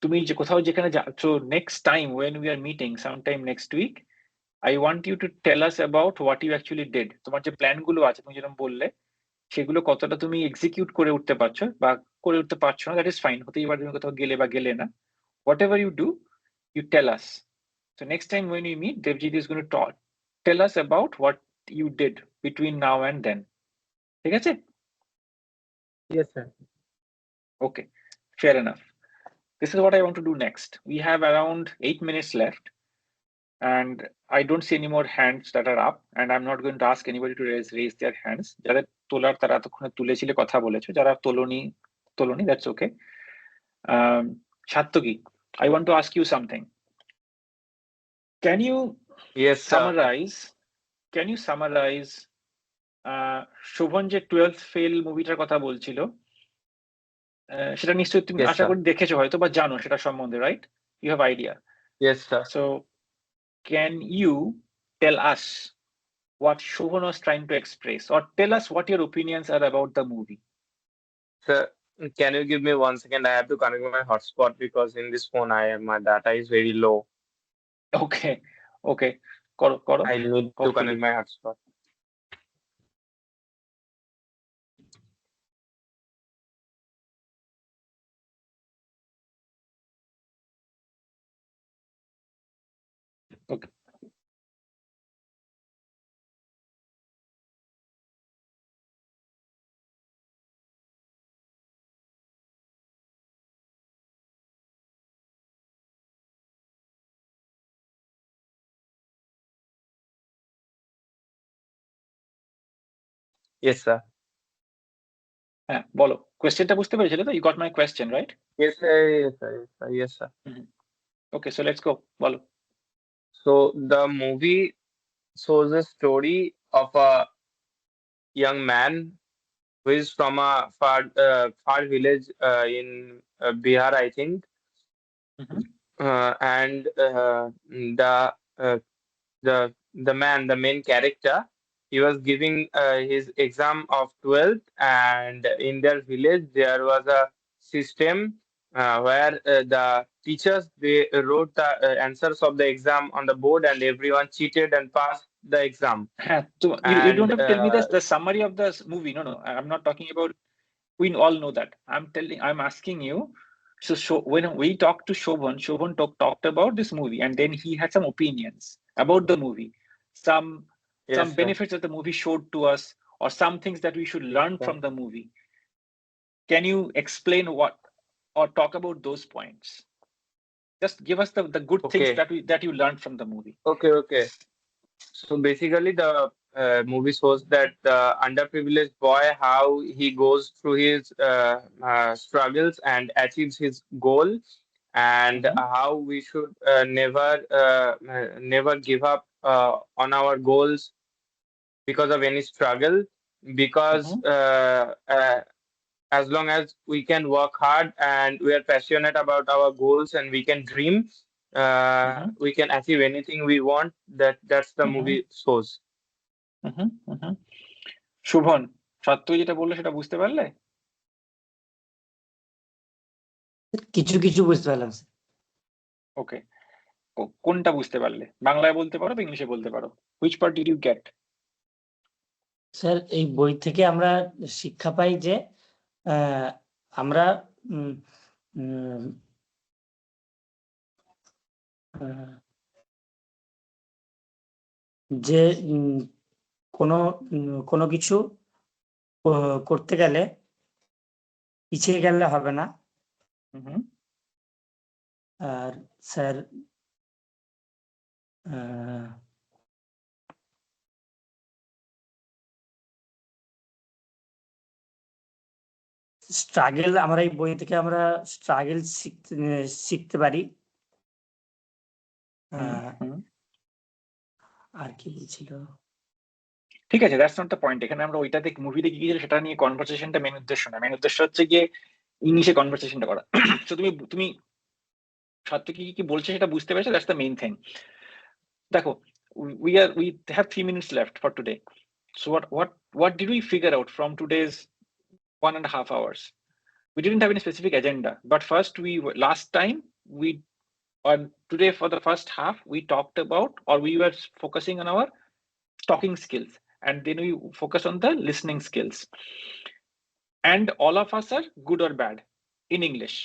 তুমি যে কোথাও যেখানে যাচ্ছ next time when we are meeting sometime next week, I want you to tell us about what you actually did. তোমার যে plan গুলো আছে তুমি যেরকম বললে সেগুলো কতটা তুমি এক্সিকিউট করে উঠতে পারছো বা করে উঠতে পারছো না, দ্যাট ইজ ফাইন, হতেই পারে তুমি কোথাও গেলে বা গেলে না। Whatever you do, you tell us. So next time when we meet, Devjit is going to tell us about what you did between now and then. ঠিক আছে? Yes, sir. Okay, fair enough. This is what I want to do next. We have around 8 minutes left, and I don't see any more hands that are up, and I'm not going to ask anybody to raise their hands. যারা তোলার তারা এতক্ষণে তুলেছিলে, কথা বলেছো, যারা তোলনি, that's okay. Satyaki, I want to ask you something. Can you Yes, sir. summarize Sovan যে 12th fail মুভিটার কথা বলছিল, সেটা নিশ্চয়ই তুমি Yes, আশা sir. করি দেখেছো হয়তো বা জানো সেটা সম্বন্ধে, right? You have idea. Yes, sir. So can you tell us what Shobhan was trying to express, or tell us what your opinions are about the movie? Sir, can you give me 1 second? I have to connect my hotspot because in this phone my data is very low. Okay. করো। I need to Hopefully. connect my hotspot. Okay. Yes, sir. হ্যাঁ, বলো, কোয়েশ্চেনটা বুঝতে পেরেছিলে তো? You got my question, right? Yes, sir. Yes, sir. Yes, sir. Yes, sir. Okay, so let's go. বলো। So the movie shows a story of a young man who is from a far village in Bihar, I think. And the main character, he was giving his exam of 12th, and in their village there was a system where the teachers, they wrote the answers of the exam on the board, and everyone cheated and passed the exam. You don't have to tell me the summary of the movie. No, I'm not talking about. We all know that. I'm asking you. So when we talked to Shobhan talked about this movie, and then he had some opinions about the movie, some benefits that the movie showed to us, or some things that we should learn from the movie. Can you explain what, or talk about those points? Just give us the good things that you learned from the movie. Okay. So basically, the movie shows that the underprivileged boy, how he goes through his struggles and achieves his goal, and how we should never give up on our goals because of any struggle, because as long as we can work hard and we are passionate about our goals and we can dream, we can achieve anything we want. That's the movie shows. Sovan, সত্যি যেটা বললো সেটা বুঝতে পারলে? কিছু বুঝতে পারলাম। ওকে, কোনটা বুঝতে পারলে? বাংলায় বলতে পারো বা ইংলিশে বলতে পারো? Which part did you get? Sir, এই বই থেকে আমরা শিক্ষা পাই যে আমরা যে কোনো কিছু করতে গেলে পিছিয়ে গেলে হবে না। আর স্যার স্ট্রাগল, আমরা এই বই থেকে আমরা স্ট্রাগল শিখতে পারি। আর কি বলছিল? ঠিক আছে, দ্যাটস নট দ্য পয়েন্ট। এখানে আমরা ওইটা দেখে মুভি দেখে গিয়েছিল, সেটা নিয়ে কনভারসেশনটা মেন উদ্দেশ্য না। মেন উদ্দেশ্য হচ্ছে গিয়ে ইংলিশে কনভারসেশনটা করা। তো তুমি সত্যি কি বলছে সেটা বুঝতে পেরেছো, দ্যাটস দ্য মেইন থিং। দেখো, we have 3 minutes left for today. So what did we figure out from today's 1.5 hours? We didn't have any specific agenda, but first last time today for the first half, we talked about, or we were focusing on our talking skills, and then we focus on the listening skills. And all of us are good or bad in English,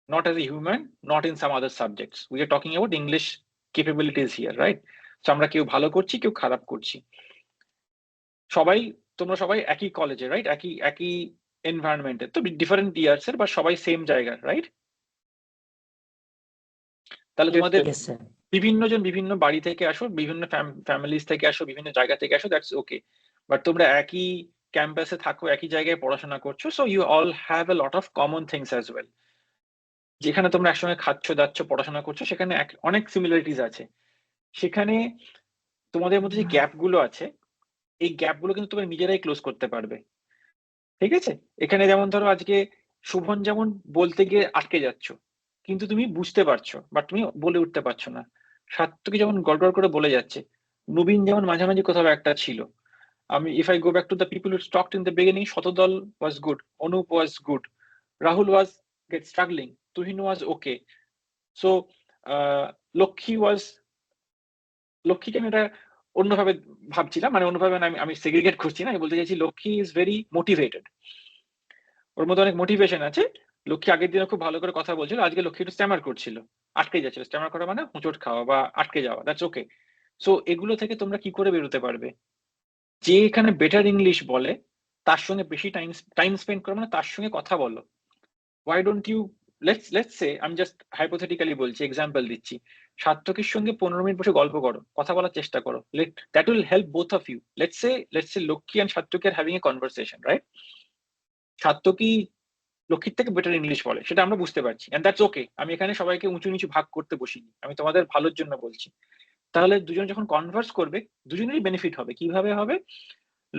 not as a human, not in some other subjects. We are talking about English capabilities here, right? So আমরা কেউ ভালো করছি, কেউ খারাপ করছি। তোমরা সবাই একই কলেজে, রাইট? একই এনভায়রনমেন্টে, তো ডিফারেন্ট ইয়ার্স এর, বা সবাই সেম জায়গার, রাইট? তাহলে তোমাদের বিভিন্ন জন বিভিন্ন বাড়ি থেকে আসো, বিভিন্ন ফ্যামিলিজ থেকে আসো, বিভিন্ন জায়গা থেকে আসো, দ্যাটস ওকে। বাট তোমরা একই ক্যাম্পাসে থাকো, একই জায়গায় পড়াশোনা করছো, so you all have a lot of common things as well. যেখানে তোমরা একসঙ্গে খাচ্ছ, দাচ্ছ, পড়াশোনা করছো, সেখানে অনেক সিমিলারিটিস আছে। সেখানে তোমাদের মধ্যে যে গ্যাপ গুলো আছে, এই গ্যাপ গুলো কিন্তু তোমরা নিজেরাই ক্লোজ করতে পারবে, ঠিক আছে? এখানে যেমন ধরো আজকে শুভন যেমন বলতে গিয়ে আটকে যাচ্ছ, কিন্তু তুমি বুঝতে পারছো, বাট তুমি বলে উঠতে পারছো না। সাত্তকী যেমন গড়গড় করে বলে যাচ্ছে, নবীন যেমন মাঝামাঝি কোথাও একটা ছিল। if I go back to the people who talked in the beginning, Shotodal was good, Anup was good, Rahul was struggling, Tuhin was okay. So লক্ষ্মীকে আমি এটা অন্যভাবে ভাবছিলাম, মানে অন্যভাবে আমি সেগ্রিগেট করছি না, আমি বলতে চাইছি লক্ষ্মী ইজ ভেরি মোটিভেটেড, ওর মধ্যে অনেক মোটিভেশন আছে। লক্ষ্মী আগের দিনে খুব ভালো করে কথা বলছিল, আজকে লক্ষ্মী একটু স্ট্যামার করছিল, আটকে যাচ্ছিল। স্ট্যামার করা মানে হোঁচট খাওয়া বা আটকে যাওয়া, দ্যাটস ওকে। সো এগুলো থেকে তোমরা কি করে বেরোতে পারবে? যে এখানে বেটার ইংলিশ বলে তার সঙ্গে বেশি টাইম স্পেন্ড করো, মানে তার সঙ্গে কথা বলো। Why don't you let's say, আমি জাস্ট হাইপোথেটিক্যালি বলছি, এক্সাম্পল দিচ্ছি, সার্থকীর সঙ্গে 15 মিনিট বসে গল্প করো, কথা বলার চেষ্টা করো, that will help both of you. Let's say Lakshmi and Sarthaki are having a conversation, right? Sarthaki লক্ষ্মীর থেকে বেটার ইংলিশ বলে, সেটা আমরা বুঝতে পারছি, এন্ড দ্যাটস ওকে। আমি এখানে সবাইকে উঁচু নিচু ভাগ করতে বসিনি, আমি তোমাদের ভালোর জন্য বলছি। তাহলে দুজন যখন কনভার্স করবে, দুজনেরই বেনিফিট হবে। কিভাবে হবে?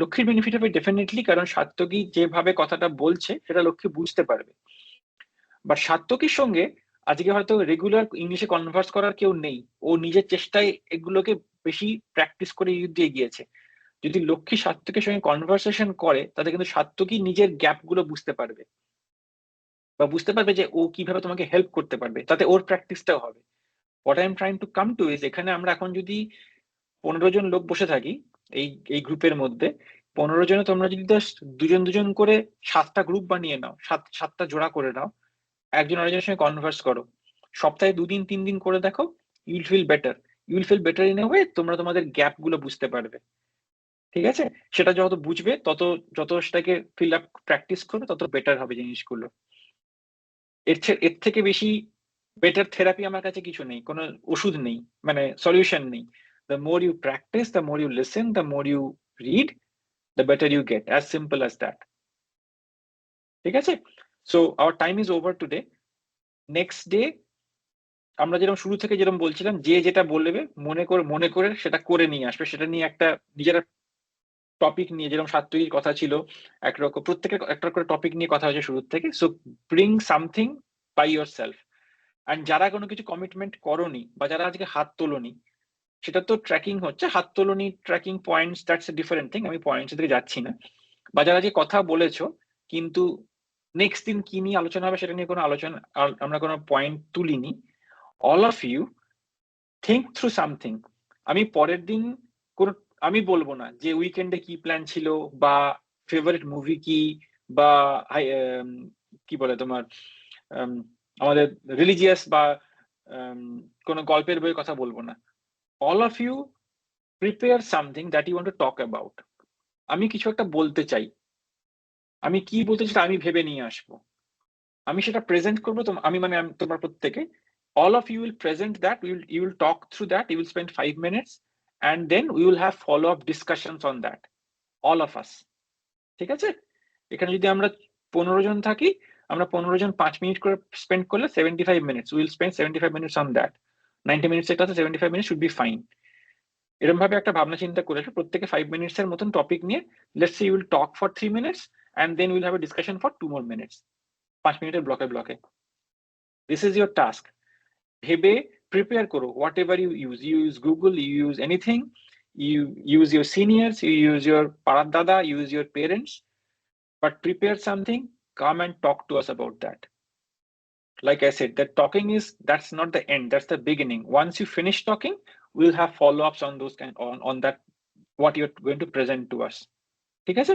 লক্ষ্মীর বেনিফিট হবে ডেফিনেটলি, কারণ সার্থকী যেভাবে কথাটা বলছে সেটা লক্ষ্মী বুঝতে পারবে। বাট সার্থকীর সঙ্গে আজকে হয়তো রেগুলার ইংলিশে কনভার্স করার কেউ নেই, ও নিজের চেষ্টায় এগুলোকে বেশি প্র্যাকটিস করে দিয়ে গিয়েছে। যদি লক্ষ্মী সার্থকীর সঙ্গে কনভারসেশন করে, তাতে কিন্তু সার্থকী নিজের গ্যাপ গুলো বুঝতে পারবে, বা বুঝতে পারবে যে ও কিভাবে তোমাকে হেল্প করতে পারবে, তাতে ওর প্র্যাকটিসটাও হবে। What I am trying to come to is, এখানে আমরা এখন যদি 15 জন লোক বসে থাকি এই গ্রুপের মধ্যে, 15 জনে তোমরা যদি দুজন দুজন করে 7টা গ্রুপ বানিয়ে নাও, 7টা জোড়া করে নাও, একজন আরেকজনের সঙ্গে কনভার্স করো, সপ্তাহে 2 দিন 3 দিন করে দেখো, you will feel better in a way. তোমরা তোমাদের গ্যাপ গুলো বুঝতে পারবে, ঠিক আছে? সেটা যত বুঝবে, যত সেটাকে ফিল আপ প্র্যাকটিস করবে, তত বেটার হবে জিনিসগুলো। এর থেকে বেশি বেটার থেরাপি আমার কাছে কিছু নেই, কোনো ওষুধ নেই, মানে সলিউশন নেই। The more you practice, the more you listen, the more you read, the better you get. As simple as that. ঠিক আছে? So our time is over today. Next day আমরা যেরকম শুরু থেকে যেরকম বলছিলাম, যে যেটা বলবে মনে করে সেটা করে নিয়ে আসবে, সেটা নিয়ে একটা নিজের টপিক নিয়ে, যেরকম সাত্ত্বিক কথা ছিল, একরকম প্রত্যেকের একটা করে টপিক নিয়ে কথা হয়েছে শুরু থেকে। So bring something by yourself. And যারা কোনো কিছু কমিটমেন্ট করোনি, বা যারা আজকে হাত তোলোনি, সেটা তো ট্র্যাকিং হচ্ছে, হাত তোলনি tracking points, that's a different thing, আমি পয়েন্টস দিকে যাচ্ছি না। বা যারা যে কথা বলেছো, কিন্তু নেক্সট দিন কি নিয়ে আলোচনা হবে সেটা নিয়ে কোনো আলোচনা, আমরা কোনো পয়েন্ট তুলিনি। All of you think through something. আমি পরের দিন আমি বলবো না যে উইকেন্ডে কি প্ল্যান ছিল, বা ফেভারিট মুভি কি, বা কি বলে তোমার আমাদের রিলিজিয়াস বা কোনো গল্পের বইয়ের কথা বলবো না। all of you prepare something that you want to talk about. আমি কিছু একটা বলতে চাই, আমি কি বলতে চাই আমি ভেবে নিয়ে আসবো, আমি সেটা প্রেজেন্ট করবো। তোমার প্রত্যেকে, all of you will present that, you will talk through that, you will spend 5 minutes, and then we will have follow up discussions on that, all of us. ঠিক আছে? এখানে যদি আমরা 15 জন থাকি, আমরা 15 জন 5 মিনিট করে স্পেন্ড করলে 75 minutes, we will spend 75 minutes on that. 90 minutes এর কাছে 75 minutes should be fine. এরকম ভাবে একটা ভাবনা চিন্তা করে প্রত্যেকে 5 মিনিটস এর মতন টপিক নিয়ে, let's say you will talk for 3 minutes and then we'll have a discussion for 2 more minutes, 5 মিনিটের ব্লকে। This is your task. ভেবে প্রিপেয়ার করো, whatever you use Google, you use anything, you use your seniors, you use your paradada, use your parents, but prepare something, come and talk to us about that. Like I said, that talking that's not the end, that's the beginning. Once you finish talking, we'll have follow-ups on those on that, what you're going to present to us. ঠিক আছে?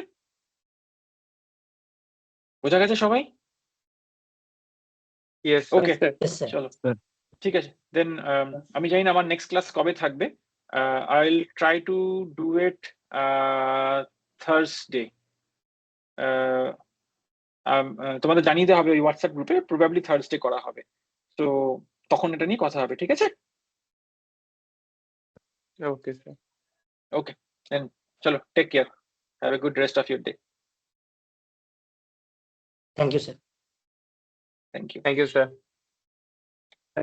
বোঝা গেছে সবাই? Yes, ওকে, Yes, sir. চলো ঠিক আছে। দেন আমি জানি না আমার নেক্সট ক্লাস কবে থাকবে। I will try to do it Thursday. তোমাদের জানিয়ে দেওয়া হবে ওই হোয়াটসঅ্যাপ গ্রুপে, প্রবাবলি থার্সডে করা হবে, তো তখন এটা নিয়ে কথা হবে, ঠিক আছে? okay, sir. ওকে, দেন চলো, take care, have a good rest of your day. Thank you, sir. Thank you. Thank you, sir.